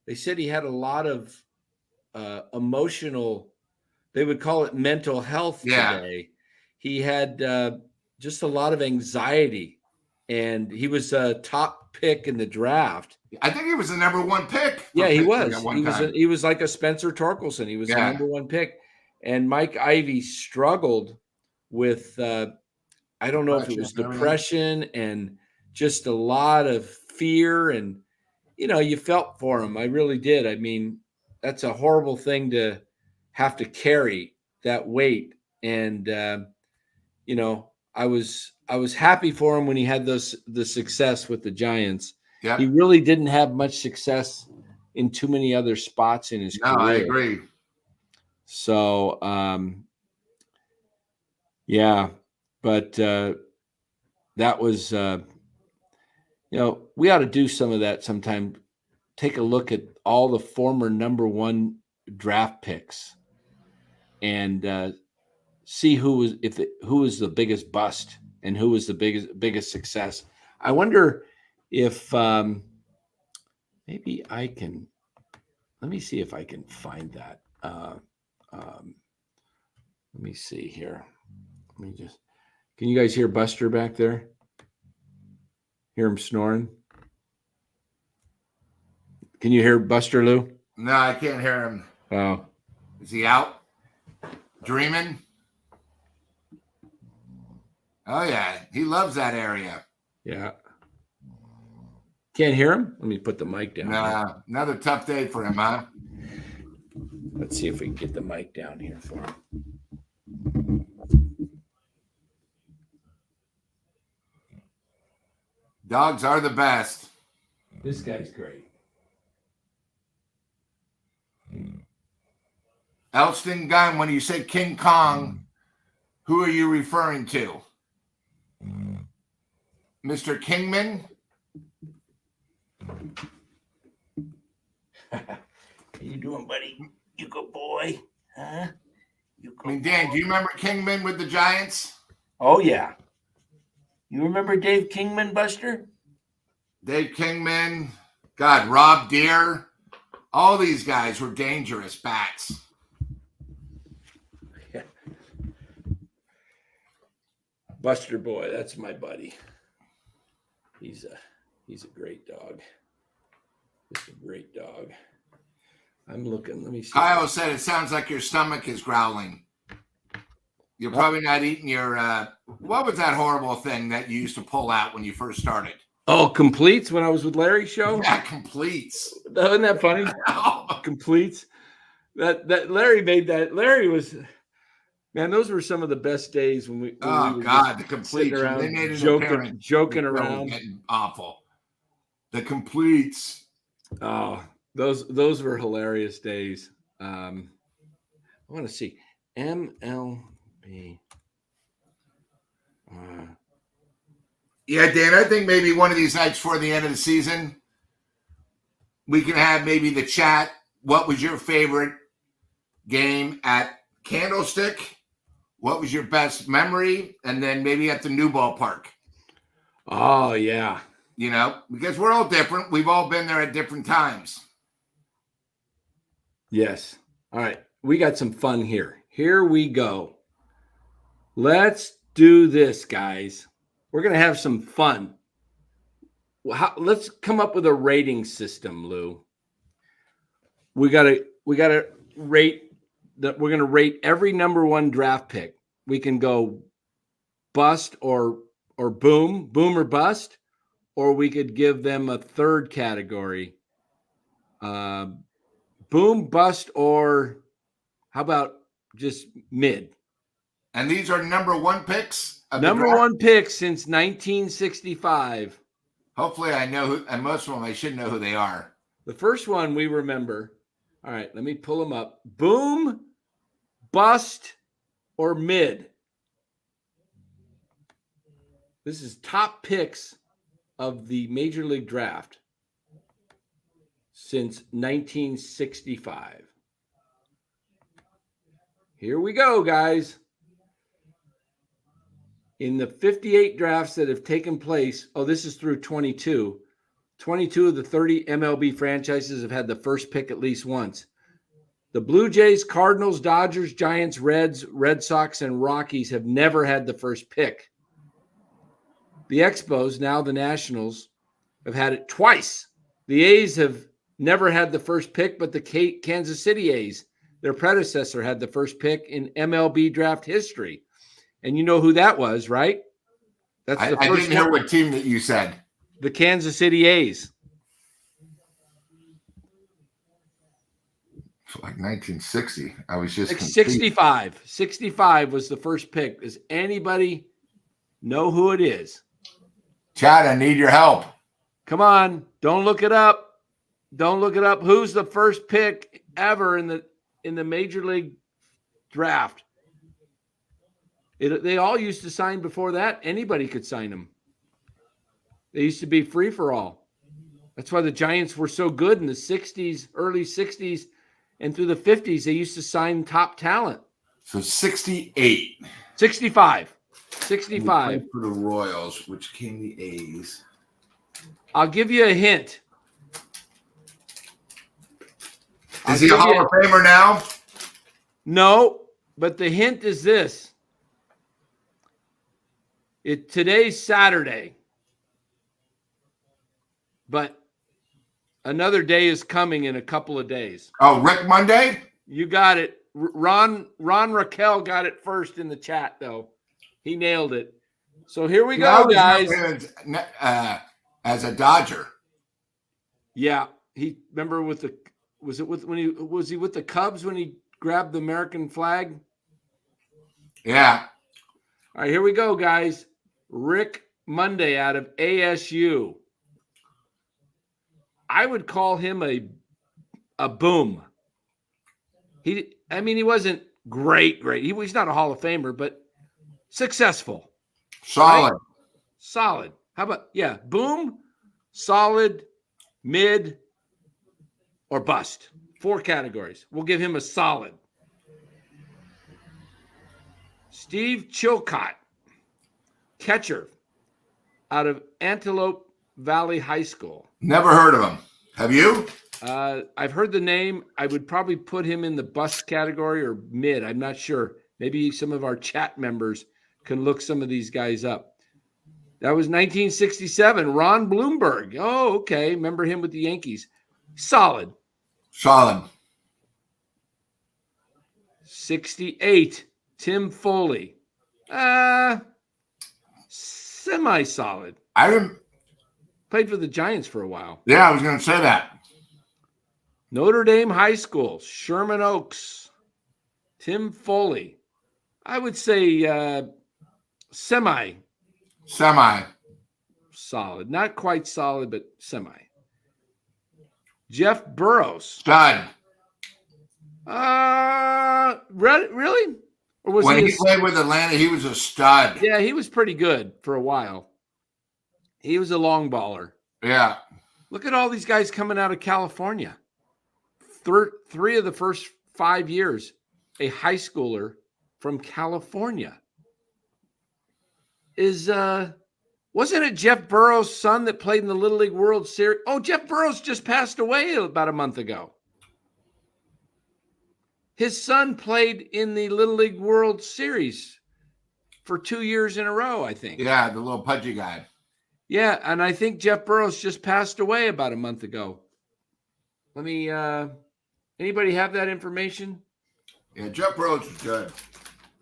they said he had a lot of emotional, they would call it mental health today. He had just a lot of anxiety, and he was a top pick in the draft. I think he was the number 1 pick. Yeah, he was. He was like a Spencer Torkelson. He was the number 1 pick. And Mike Ivy struggled with, I don't know if it was depression and just a lot of fear. And, you felt for him. I really did. I mean, that's a horrible thing to have to carry, that weight. And, I was happy for him when he had the success with the Giants. Yeah. He really didn't have much success in too many other spots in his career. No, I agree. So, but that was, we ought to do some of that sometime. Take a look at all the former number 1 draft picks and see who was the biggest bust and who was the biggest success. I wonder if maybe I can. Let me see if I can find that. Let me see here. Can you guys hear Buster back there? Hear him snoring? Can you hear Buster, Lou? No, I can't hear him. Oh. Is he out? Dreaming? Oh, yeah. He loves that area. Yeah. Can't hear him? Let me put the mic down. Nah, another tough day for him, huh? Let's see if we can get the mic down here for him. Dogs are the best. This guy's great. Elston Gunn, when you say King Kong, who are you referring to? Mr. Kingman? How you doing, buddy? You good boy? Huh? Dan, do you remember Kingman with the Giants? Oh, yeah. You remember Dave Kingman, Buster? Dave Kingman. God, Rob Deere. All these guys were dangerous bats. Yeah. Buster boy, that's my buddy. He's a great dog. Just a great dog. I'm looking. Let me see. Kyle said it sounds like your stomach is growling. You're probably not eating your what was that horrible thing that you used to pull out when you first started? Oh, Completes when I was with Larry's show? Yeah, Completes. Isn't that funny? Completes. That Larry made that. Larry was, man, those were some of the best days when we the Completes. Around, they made it joking around. Getting awful. The Completes. Oh, those were hilarious days. I want to see MLB. Yeah, Dan, I think maybe one of these nights before the end of the season, we can have maybe the chat. What was your favorite game at Candlestick? What was your best memory? And then maybe at the new ballpark. Oh, yeah. Because we're all different. We've all been there at different times. Yes. All right. We got some fun here. Here we go. Let's do this, guys. We're going to have some fun. Let's come up with a rating system, Lou. We got to rate that we're going to rate every number one draft pick. We can go bust or boom or bust, or we could give them a third category. Boom, bust, or how about just mid? And these are number one picks? Number one pick since 1965. Hopefully I know who, and most of them I should know who they are. The first one we remember. All right, let me pull them up. Boom, bust, or mid. This is top picks of the Major League Draft since 1965. Here we go, guys. In the 58 drafts that have taken place, this is through 22. 22 of the 30 MLB franchises have had the first pick at least once. The Blue Jays, Cardinals, Dodgers, Giants, Reds, Red Sox, and Rockies have never had the first pick. The Expos, now the Nationals, have had it twice. The A's have never had the first pick, but the Kansas City A's, their predecessor, had the first pick in MLB draft history. And you know who that was, right? That's the first. I didn't hear what team that you said. The Kansas City A's. Like 1960. I was just 65. 65 was the first pick. Does anybody know who it is? Chad, I need your help. Come on. Don't look it up. Don't look it up. Who's the first pick ever in the Major League Draft? They all used to sign before that. Anybody could sign them. They used to be free for all. That's why the Giants were so good in the 60s, early 60s, and through the 50s. They used to sign top talent. So 68. 65. 65. For the Royals, which came the A's. I'll give you a hint. Is he a Hall of Famer now? No, but the hint is this. Today's Saturday, but another day is coming in a couple of days. Oh, Rick Monday? You got it. Ron Raquel got it first in the chat, though. He nailed it. So here we go, guys. As a Dodger. Yeah, was he with the Cubs when he grabbed the American flag? Yeah. All right, here we go, guys. Rick Monday out of ASU. I would call him a boom. He wasn't great. He's not a Hall of Famer, but successful. Solid. Right? Solid. How about, boom, solid, mid, or bust. 4 categories. We'll give him a solid. Steve Chilcott, catcher out of Antelope Valley High School. Never heard of him. Have you? I've heard the name. I would probably put him in the bust category or mid. I'm not sure. Maybe some of our chat members can look some of these guys up. That was 1967. Ron Blomberg. Oh, okay. Remember him with the Yankees. Solid. 68. Tim Foley. Semi-solid. Played for the Giants for a while. Yeah, I was going to say that. Notre Dame High School, Sherman Oaks. Tim Foley. I would say semi. Solid. Not quite solid, but semi. Jeff Burrows. Stud. Really? Or was when he played with Atlanta, he was a stud. Yeah, he was pretty good for a while. He was a long baller. Yeah. Look at all these guys coming out of California. 3 of the first 5 years, a high schooler from California. Wasn't it Jeff Burrows' son that played in the Little League World Series? Oh, Jeff Burrows just passed away about a month ago. His son played in the Little League World Series for 2 years in a row, I think. Yeah, the little pudgy guy. Yeah, and I think Jeff Burrows just passed away about a month ago. Let me Anybody have that information? Yeah, Jeff Burroughs was good.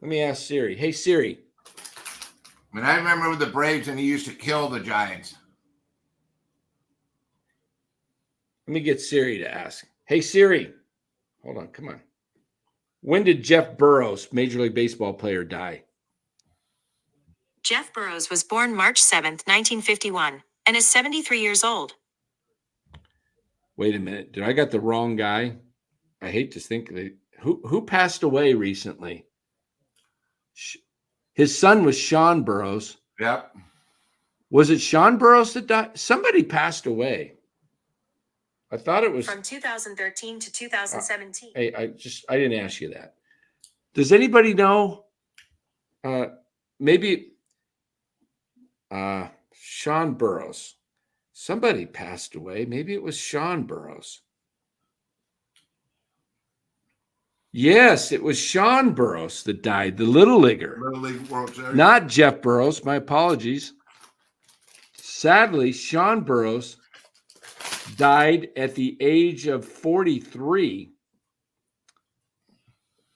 Let me ask Siri. Hey, Siri. I mean, I remember with the Braves, and he used to kill the Giants. Let me get Siri to ask. Hey, Siri. Hold on. Come on. When did Jeff Burroughs, Major League Baseball player, die? Jeff Burroughs was born March 7th, 1951, and is 73 years old. Wait a minute. Did I got the wrong guy? I hate to think that who passed away recently? His son was Sean Burroughs. Yep. Was it Sean Burroughs that died? Somebody passed away. I thought it was from 2013 to 2017. Hey, I didn't ask you that. Does anybody know? Maybe Sean Burroughs. Somebody passed away. Maybe it was Sean Burroughs. Yes, it was Sean Burroughs that died, the Little Leaguer. Little League World Series. Not Jeff Burroughs. My apologies. Sadly, Sean Burroughs died at the age of 43.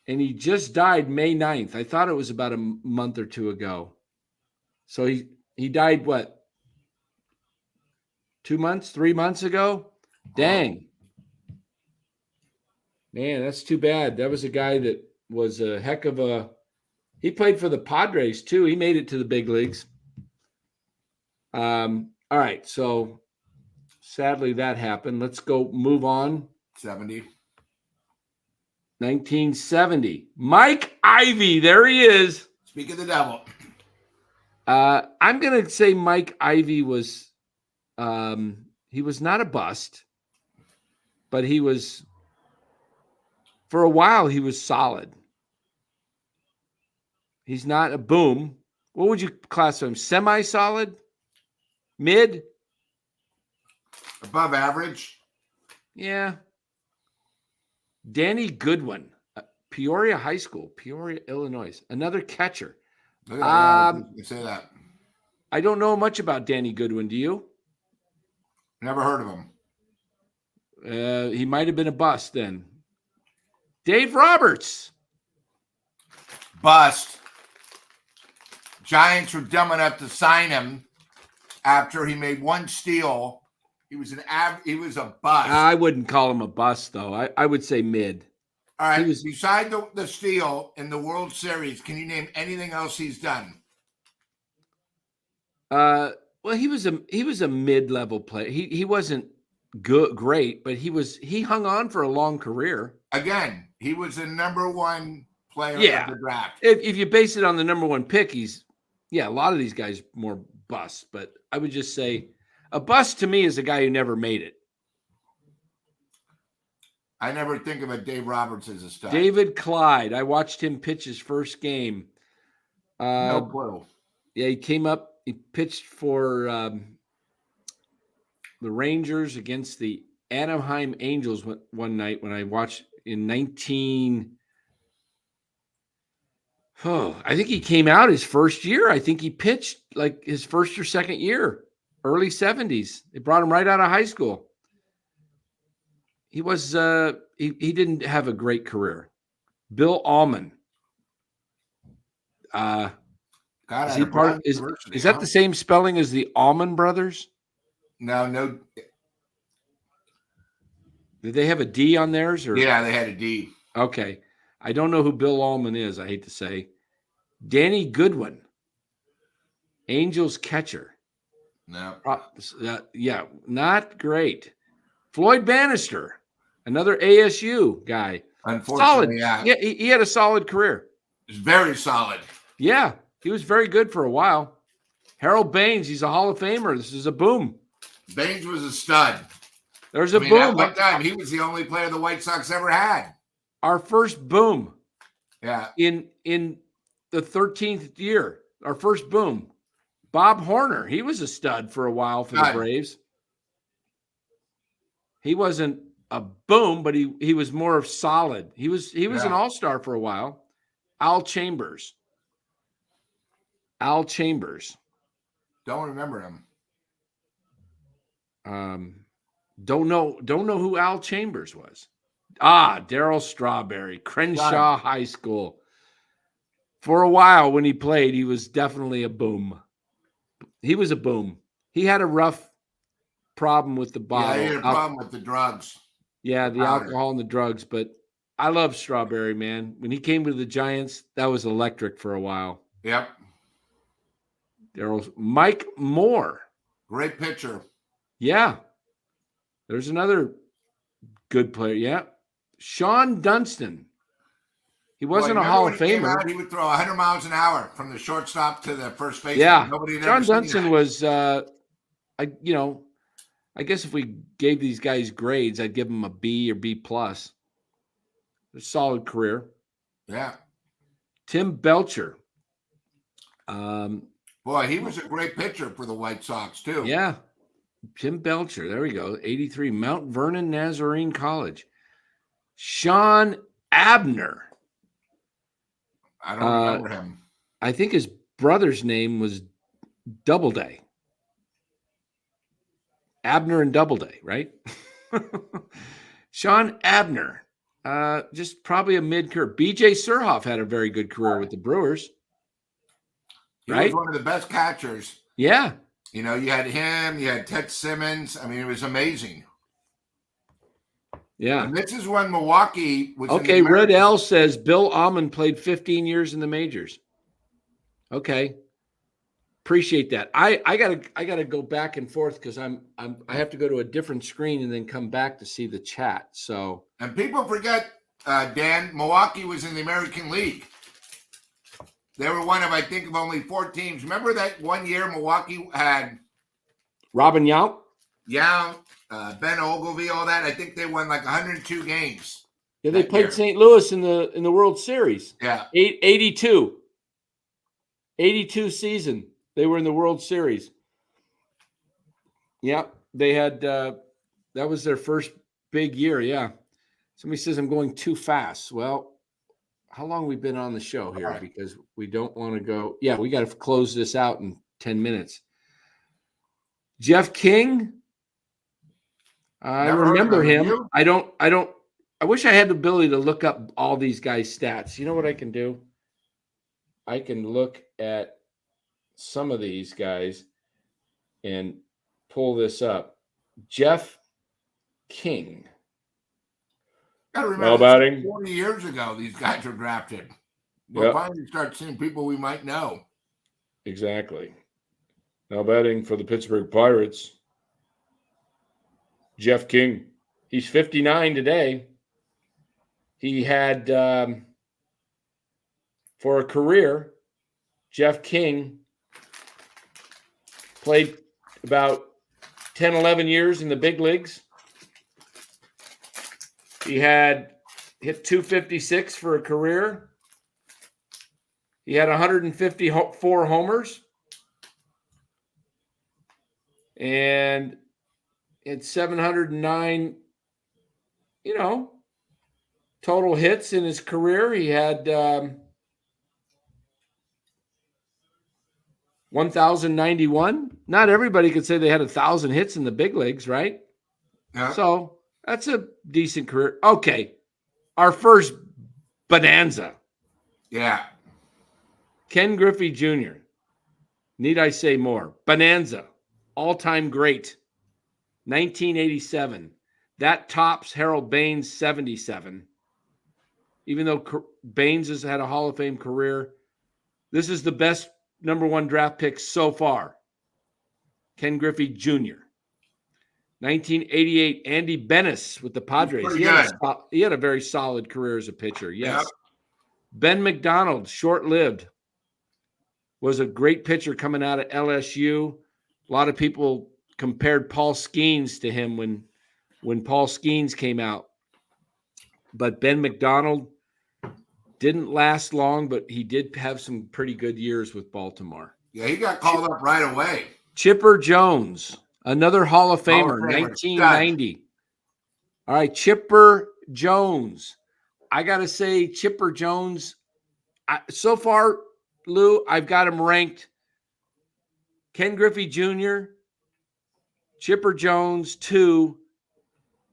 And he just died May 9th. I thought it was about a month or two ago. So he died, what, 2 months, 3 months ago? Dang. Man, that's too bad. That was a guy that was a heck of a – he played for the Padres, too. He made it to the big leagues. All right, so sadly that happened. Let's go move on. 70. 1970. Mike Ivy, there he is. Speak of the devil. I'm going to say Mike Ivy was he was not a bust, but he was – for a while, he was solid. He's not a boom. What would you classify him? Semi-solid? Mid? Above average? Yeah. Danny Goodwin, Peoria High School, Peoria, Illinois. Another catcher. Look at that. You say that. I don't know much about Danny Goodwin. Do you? Never heard of him. He might have been a bust then. Dave Roberts. Bust. Giants were dumb enough to sign him after he made one steal. He was a bust. I wouldn't call him a bust, though. I would say mid. All right. Beside the steal in the World Series, can you name anything else he's done? Well, he was a mid-level player. He wasn't great, but he hung on for a long career. Again, he was the number one player of the draft. If you base it on the number one pick, a lot of these guys more busts, but I would just say a bust to me is a guy who never made it. I never think of a Dave Roberts as a stud. David Clyde. I watched him pitch his first game. No clue. Yeah, he came up. He pitched for the Rangers against the Anaheim Angels one night when I watched in I think he came out his first year. I think he pitched like his first or second year, early 70s. They brought him right out of high school. He was he didn't have a great career. Bill Allman. Is he part? Is that the same spelling as the Allman Brothers? No. Did they have a D on theirs? Or? Yeah, they had a D. Okay. I don't know who Bill Allman is, I hate to say. Danny Goodwin, Angels catcher. No. Yeah, not great. Floyd Bannister, another ASU guy. Unfortunately, solid. Yeah, he had a solid career. It's very solid. Yeah, he was very good for a while. Harold Baines, he's a Hall of Famer. This is a boom. Baines was a stud. There's a boom. At one time, he was the only player the White Sox ever had. Our first boom. Yeah. In the 13th year, our first boom. Bob Horner, he was a stud for a while for the Braves. He wasn't a boom, but he was more of solid. He was an all-star for a while. Al Chambers. Don't remember him. Don't know who Al Chambers was. Darryl Strawberry, Crenshaw High School. For a while when he played, he was definitely a boom. He was a boom. He had a rough problem with the bottle. Yeah, he had a problem with the drugs. Yeah, the alcohol and the drugs. But I love Strawberry, man. When he came to the Giants, that was electric for a while. Yep. Mike Moore. Great pitcher. Yeah. There's another good player. Yeah. Sean Dunston. He wasn't a Hall of Famer. He would throw 100 miles an hour from the shortstop to the first baseman. Yeah. Nobody had Sean ever seen Dunston that. was, I guess if we gave these guys grades, I'd give them a B or B plus. A solid career. Yeah. Tim Belcher. Boy, he was a great pitcher for the White Sox, too. Yeah. Tim Belcher. There we go. 83. Mount Vernon Nazarene College. Sean Abner. I don't remember him. I think his brother's name was Doubleday. Abner and Doubleday, right? Sean Abner. Just probably a mid-career. BJ Surhoff had a very good career with the Brewers. He right? was one of the best catchers. Yeah. You know, you had him, you had Ted Simmons. I mean, it was amazing. Yeah. And this is when Milwaukee was. Okay, Red L says Bill Almond played 15 years in the majors. Okay. Appreciate that. I gotta go back and forth because I have to go to a different screen and then come back to see the chat. So, and people forget, Dan, Milwaukee was in the American League. They were one of, I think, of only 4 teams. Remember that one year Milwaukee had Robin Yount? Yeah, Ben Ogilvy, all that. I think they won like 102 games. Yeah, they played St. Louis in the World Series. Yeah. 82 season. They were in the World Series. Yeah, they had that was their first big year. Yeah. Somebody says I'm going too fast. Well, how long have we been on the show here? Right. Because we don't want to go. Yeah, we got to close this out in 10 minutes. Jeff King. I remember him. I wish I had the ability to look up all these guys' stats. You know what I can do? I can look at some of these guys and pull this up. Jeff King. Gotta remember, 40 years ago, these guys were drafted. We'll finally start seeing people we might know. Exactly. Now batting for the Pittsburgh Pirates, Jeff King. He's 59 today. He had, for a career, Jeff King played about 10, 11 years in the big leagues. He had hit 256 for a career. He had 154 homers. And had 709, total hits in his career. He had 1,091. Not everybody could say they had 1,000 hits in the big leagues, right? Yeah. So that's a decent career. Okay. Our first bonanza. Yeah. Ken Griffey Jr. Need I say more? Bonanza. All-time great. 1987. That tops Harold Baines' 77. Even though Baines has had a Hall of Fame career, this is the best number 1 draft pick so far. Ken Griffey Jr. 1988, Andy Benes with the Padres. He had a very solid career as a pitcher. Yes. Yep. Ben McDonald, short-lived, was a great pitcher coming out of LSU. A lot of people compared Paul Skeens to him when Paul Skeens came out. But Ben McDonald didn't last long, but he did have some pretty good years with Baltimore. Yeah, he got called up right away. Chipper Jones, another Hall of Famer, 1990. All right, Chipper Jones. I got to say, Chipper Jones, so far, Lou, I've got him ranked Ken Griffey Jr., Chipper Jones 2,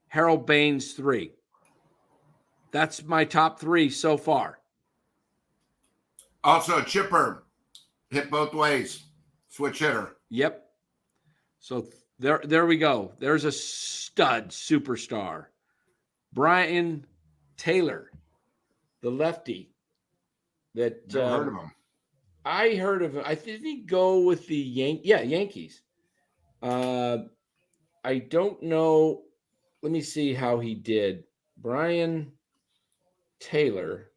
Harold Baines 3. That's my top 3 so far. Also, a chipper, hit both ways, switch hitter. Yep. So there we go. There's a stud superstar. Brian Taylor, the lefty. That Never heard of him. I heard of him. I didn't he go with the Yankees. I don't know. Let me see how he did. Brian Taylor,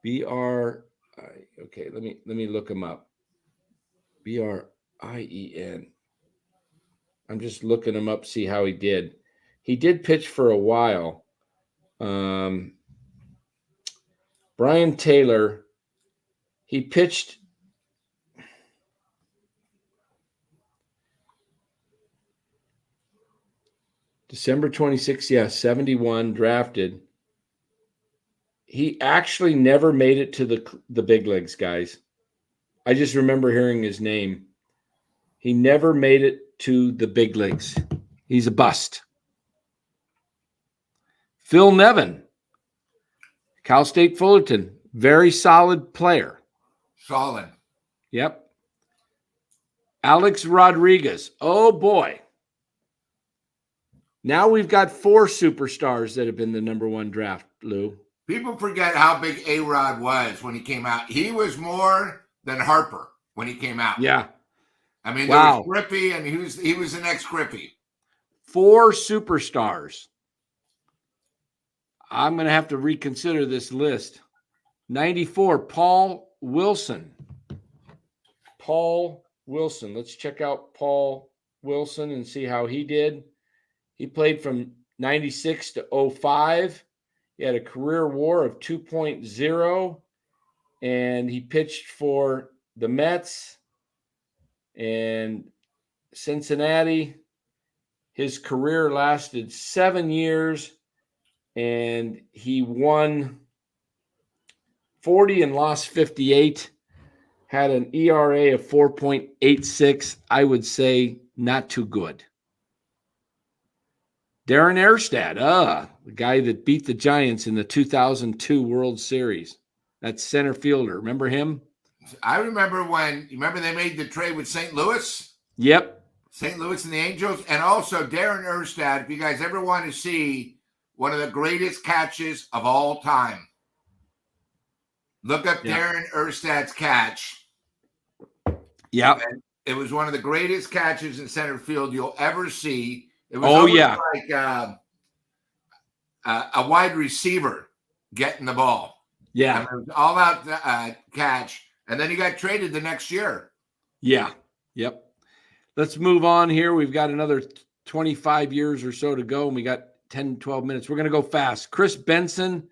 okay, let me look him up. Brien. I'm just looking him up, see how he did. He did pitch for a while. Brian Taylor, he pitched December 26th, 71, drafted. He actually never made it to the big leagues, guys. I just remember hearing his name. He never made it to the big leagues. He's a bust. Phil Nevin, Cal State Fullerton, very solid player. Solid. Yep. Alex Rodriguez. Oh, boy. Now we've got 4 superstars that have been the number 1 draft, Lou. People forget how big A-Rod was when he came out. He was more than Harper when he came out. Yeah. I mean, Wow. there was Griffey, and he was the next Griffey. 4 superstars. I'm going to have to reconsider this list. 94, Paul Wilson. Paul Wilson. Let's check out Paul Wilson and see how he did. He played from 96 to 05. He had a career WAR of 2.0, and he pitched for the Mets and Cincinnati. His career lasted 7 years, and he won 40 and lost 58. Had an ERA of 4.86. I would say not too good. Darren Erstad, the guy that beat the Giants in the 2002 World Series. That's center fielder. Remember him? I remember they made the trade with St. Louis? Yep. St. Louis and the Angels. And also Darren Erstad, if you guys ever want to see one of the greatest catches of all time, look up Darren Erstad's catch. Yep. And it was one of the greatest catches in center field you'll ever see. It was like a wide receiver getting the ball. Yeah. It was all out catch. And then he got traded the next year. Yeah. Yep. Let's move on here. We've got another 25 years or so to go, and we got 10, 12 minutes. We're going to go fast. Chris Benson.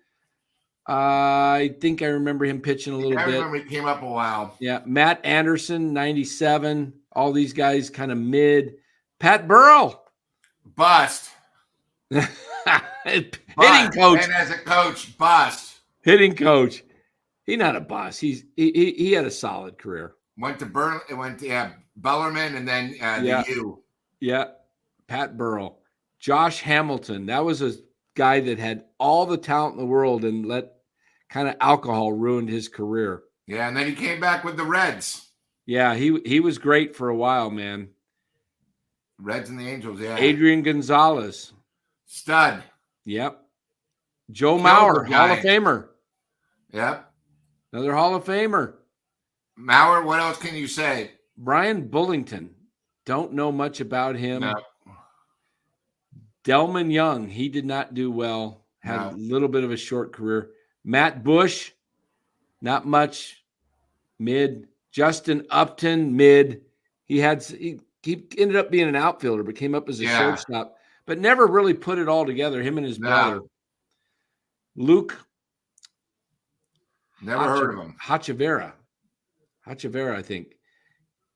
I think I remember him pitching a little bit. I remember he came up a while. Yeah. Matt Anderson, 97. All these guys kind of mid. Pat Burrell. Bust. Hitting coach. And as a coach, bust. Hitting coach. He's not a boss. He had a solid career. Went to Bellarmine, and then the U. Yeah. Pat Burrell. Josh Hamilton. That was a guy that had all the talent in the world and let kind of alcohol ruined his career. Yeah, and then he came back with the Reds. Yeah, he was great for a while, man. Reds and the Angels, yeah. Adrian Gonzalez. Stud. Yep. Joe Mauer, Hall of Famer. Yep. Another Hall of Famer. Mauer, what else can you say? Brian Bullington. Don't know much about him. No. Delman Young, he did not do well. Had a little bit of a short career. Matt Bush, not much. Mid. Justin Upton, mid. He ended up being an outfielder, but came up as a shortstop, but never really put it all together, him and his brother. Luke. Never heard of him. Hachivera, I think.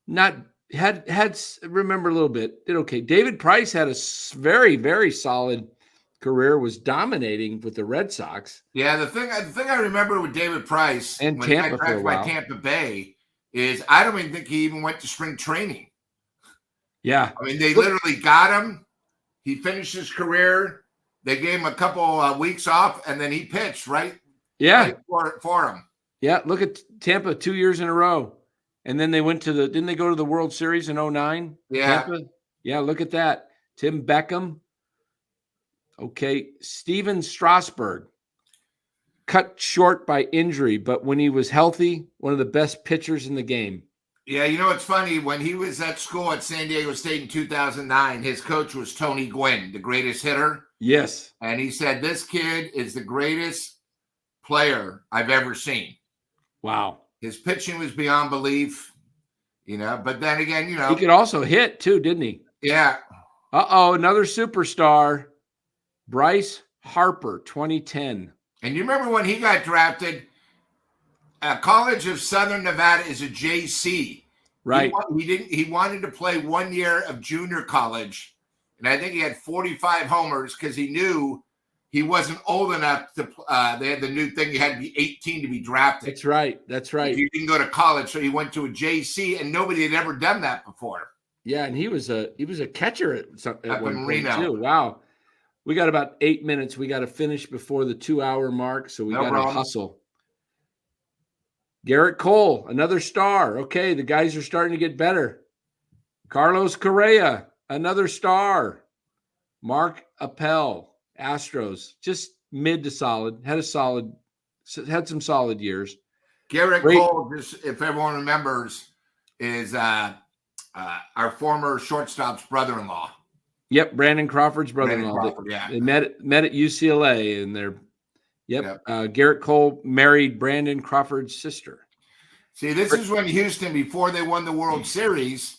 Not had remember a little bit. Did okay. David Price had a very, very solid career, was dominating with the Red Sox. Yeah, the thing I remember with David Price and when Tampa for a while. by Tampa Bay is I don't even think he even went to spring training. Yeah. I mean, they literally got him. He finished his career. They gave him a couple weeks off, and then he pitched right for him. Yeah, look at Tampa 2 years in a row. And then they went to didn't they go to the World Series in 2009? Yeah. Tampa? Yeah, look at that. Tim Beckham. Okay, Steven Strasburg. Cut short by injury, but when he was healthy, one of the best pitchers in the game. Yeah, you know, it's funny. When he was at school at San Diego State in 2009, his coach was Tony Gwynn, the greatest hitter. Yes. And he said, this kid is the greatest player I've ever seen. Wow. His pitching was beyond belief, but then again, he could also hit too, didn't he? Yeah. Another superstar, Bryce Harper, 2010. And you remember when he got drafted, College of Southern Nevada is a JC. Right. He wanted to play 1 year of junior college, and I think he had 45 homers because he knew he wasn't old enough to. They had the new thing; you had to be 18 to be drafted. That's right. That's right. You didn't go to college, so he went to a JC, and nobody had ever done that before. Yeah, and he was a catcher at one point Reno too. Wow. We got about 8 minutes. We got to finish before the 2-hour mark, so we got to hustle. Garrett Cole, another star. Okay, the guys are starting to get better. Carlos Correa, another star. Mark Appel, Astros, just mid to solid. Had some solid years. Garrett Cole, just if everyone remembers, is our former shortstop's brother-in-law. Yep, Brandon Crawford's brother-in-law. They met at UCLA, and they're Garrett Cole married Brandon Crawford's sister. See, this is when Houston, before they won the World Series,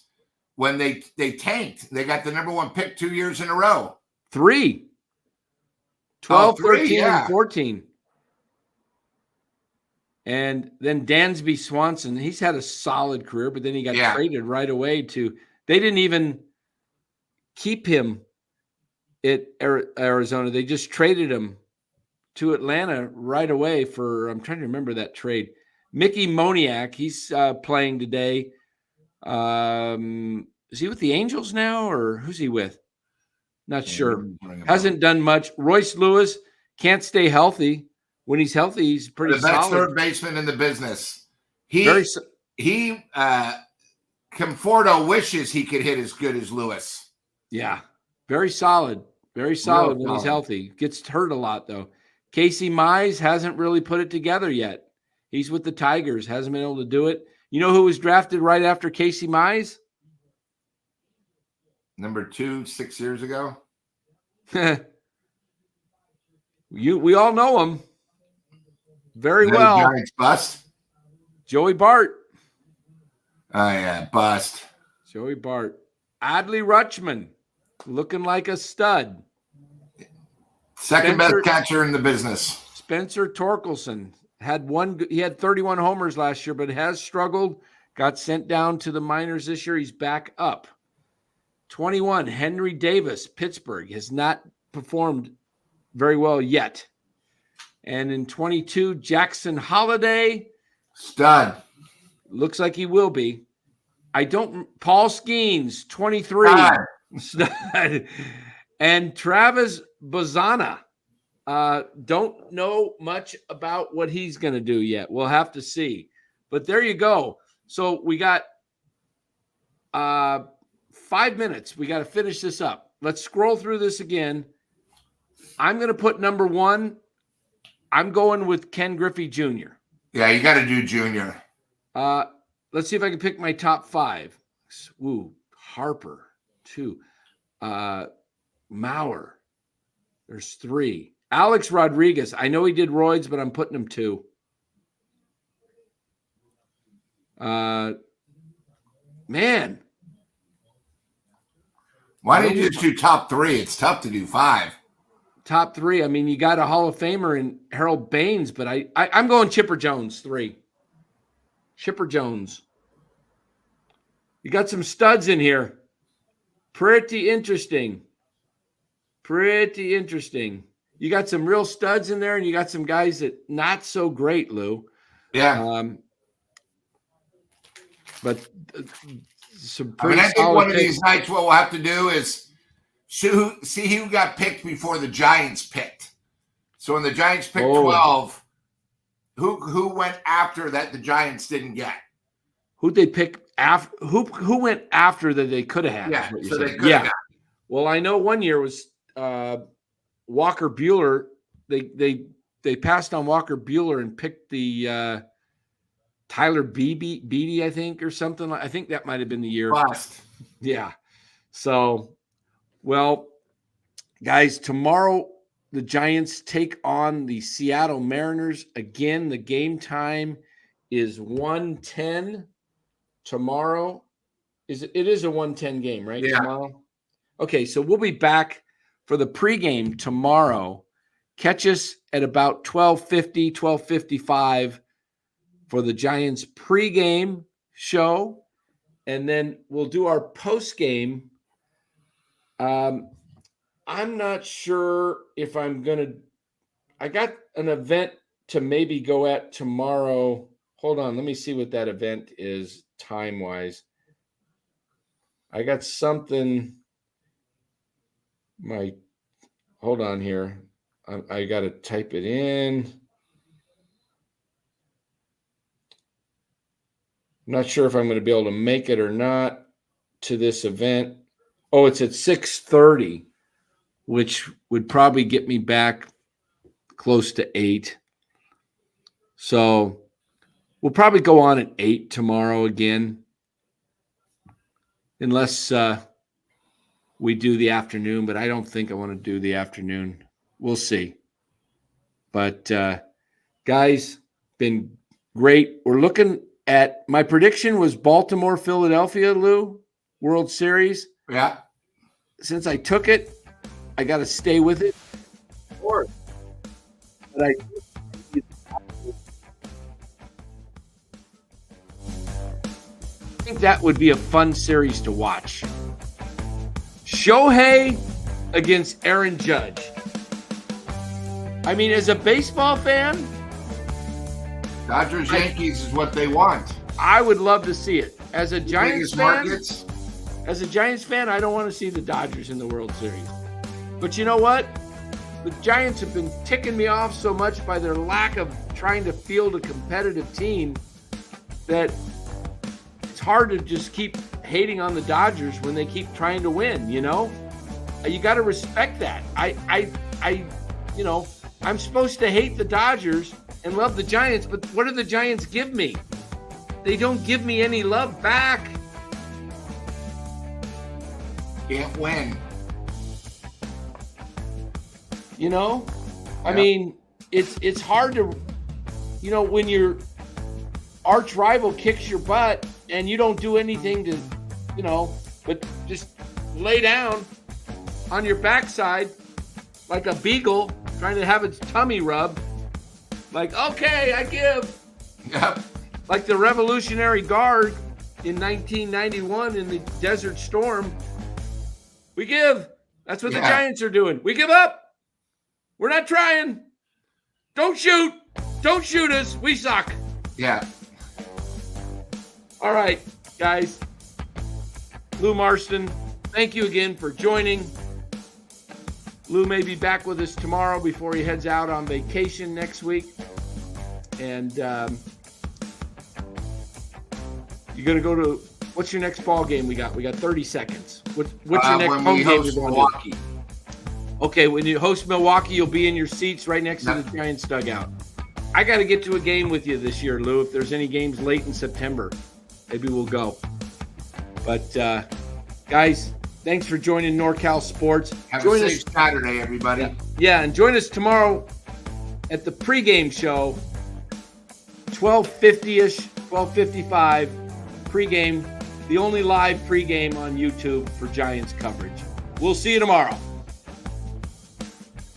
when they tanked. They got the number 1 pick 2 years in a row. 3. 12, 13, and 14. And then Dansby Swanson, he's had a solid career, but then he got traded right away to – they didn't even keep him at Arizona. They just traded him to Atlanta right away for – I'm trying to remember that trade. Mickey Moniak, he's playing today. Is he with the Angels now, or who's he with? Not sure. Hasn't done much. Royce Lewis can't stay healthy. When he's healthy, he's pretty solid. The best third baseman in the business. Conforto wishes he could hit as good as Lewis. Yeah, very solid. Very solid when he's healthy. Gets hurt a lot, though. Casey Mize hasn't really put it together yet. He's with the Tigers. Hasn't been able to do it. You know who was drafted right after Casey Mize? Number 2, 6 years ago. We all know him very well. Giants bust. Joey Bart. Oh yeah, bust. Joey Bart. Adley Rutschman, looking like a stud. Second best catcher in the business. Spencer Torkelson he had 31 homers last year, but has struggled. Got sent down to the minors this year. He's back up. 21, Henry Davis, Pittsburgh, has not performed very well yet. And in 22, Jackson Holiday. Stud. Looks like he will be. Paul Skeens, 23. Stud. And Travis Bazana. Don't know much about what he's going to do yet. We'll have to see. But there you go. So we got 5 minutes. We got to finish this up. Let's scroll through this again. I'm going to put number 1. I'm going with Ken Griffey Jr. Yeah, you got to do Junior. Let's see if I can pick my top 5. Ooh, Harper, 2. Mauer, there's 3. Alex Rodriguez. I know he did roids, but I'm putting him 2. Man. Why don't you just do top 3? It's tough to do 5. Top 3. I mean, you got a Hall of Famer in Harold Baines, but I'm going Chipper Jones, 3. Chipper Jones. You got some studs in here. Pretty interesting. You got some real studs in there, and you got some guys that not so great, Lou. Yeah. But some pretty I think solid one of picks. these nights what we'll have to do is So see who got picked before the Giants picked. So when the Giants picked 12, who went after that the Giants didn't get? Who'd they pick after? Who went after that they could have had? Yeah, so they could have got. Well, I know one year was Walker Buehler. They passed on Walker Buehler and picked the Tyler Beede, I think, or something. I think that might have been the year. Bust. Yeah. So, well, guys, tomorrow the Giants take on the Seattle Mariners. Again, the game time is 1:10 tomorrow. It is a 1:10 game, right? Yeah. Tomorrow. Okay, so we'll be back for the pregame tomorrow. Catch us at about 12:50, 12:55 for the Giants pregame show. And then we'll do our postgame. I'm not sure if I'm going to – I got an event to maybe go at tomorrow. Hold on. Let me see what that event is time-wise. I got something – hold on here. I got to type it in. I'm not sure if I'm going to be able to make it or not to this event. Oh, it's at 6:30, which would probably get me back close to 8. So we'll probably go on at 8 tomorrow again, unless we do the afternoon, but I don't think I want to do the afternoon. We'll see. But, guys, been great. We're looking at – my prediction was Baltimore, Philadelphia, Lou, World Series. Yeah. Since I took it, I got to stay with it. But I think that would be a fun series to watch. Shohei against Aaron Judge. I mean, as a baseball fan, Dodgers Yankees is what they want. I would love to see it. As a Giants fan, markets. As a Giants fan, I don't want to see the Dodgers in the World Series. But you know what? The Giants have been ticking me off so much by their lack of trying to field a competitive team that it's hard to just keep hating on the Dodgers when they keep trying to win, you know? You got to respect that. I'm supposed to hate the Dodgers and love the Giants, but what do the Giants give me? They don't give me any love back. Can't win. You know? I mean, it's hard to, when your arch rival kicks your butt and you don't do anything to, but just lay down on your backside like a beagle trying to have its tummy rubbed. Like, okay, I give. Yep. Like the Revolutionary Guard in 1991 in the Desert Storm. We give. That's what the Giants are doing. We give up. We're not trying. Don't shoot. Don't shoot us. We suck. Yeah. All right, guys. Lou Marston, thank you again for joining. Lou may be back with us tomorrow before he heads out on vacation next week. And you're going to go to – what's your next ball game we got? We got 30 seconds. What's your next home game you're going Milwaukee. to do? Okay, when you host Milwaukee, you'll be in your seats right next to the Giants dugout. I got to get to a game with you this year, Lou. If there's any games late in September, maybe we'll go. But, guys, thanks for joining NorCal Sports. Have a safe Saturday, everybody. Yeah, and join us tomorrow at the pregame show, 12:50-ish, 12:55 pregame, the only live pregame on YouTube for Giants coverage. We'll see you tomorrow.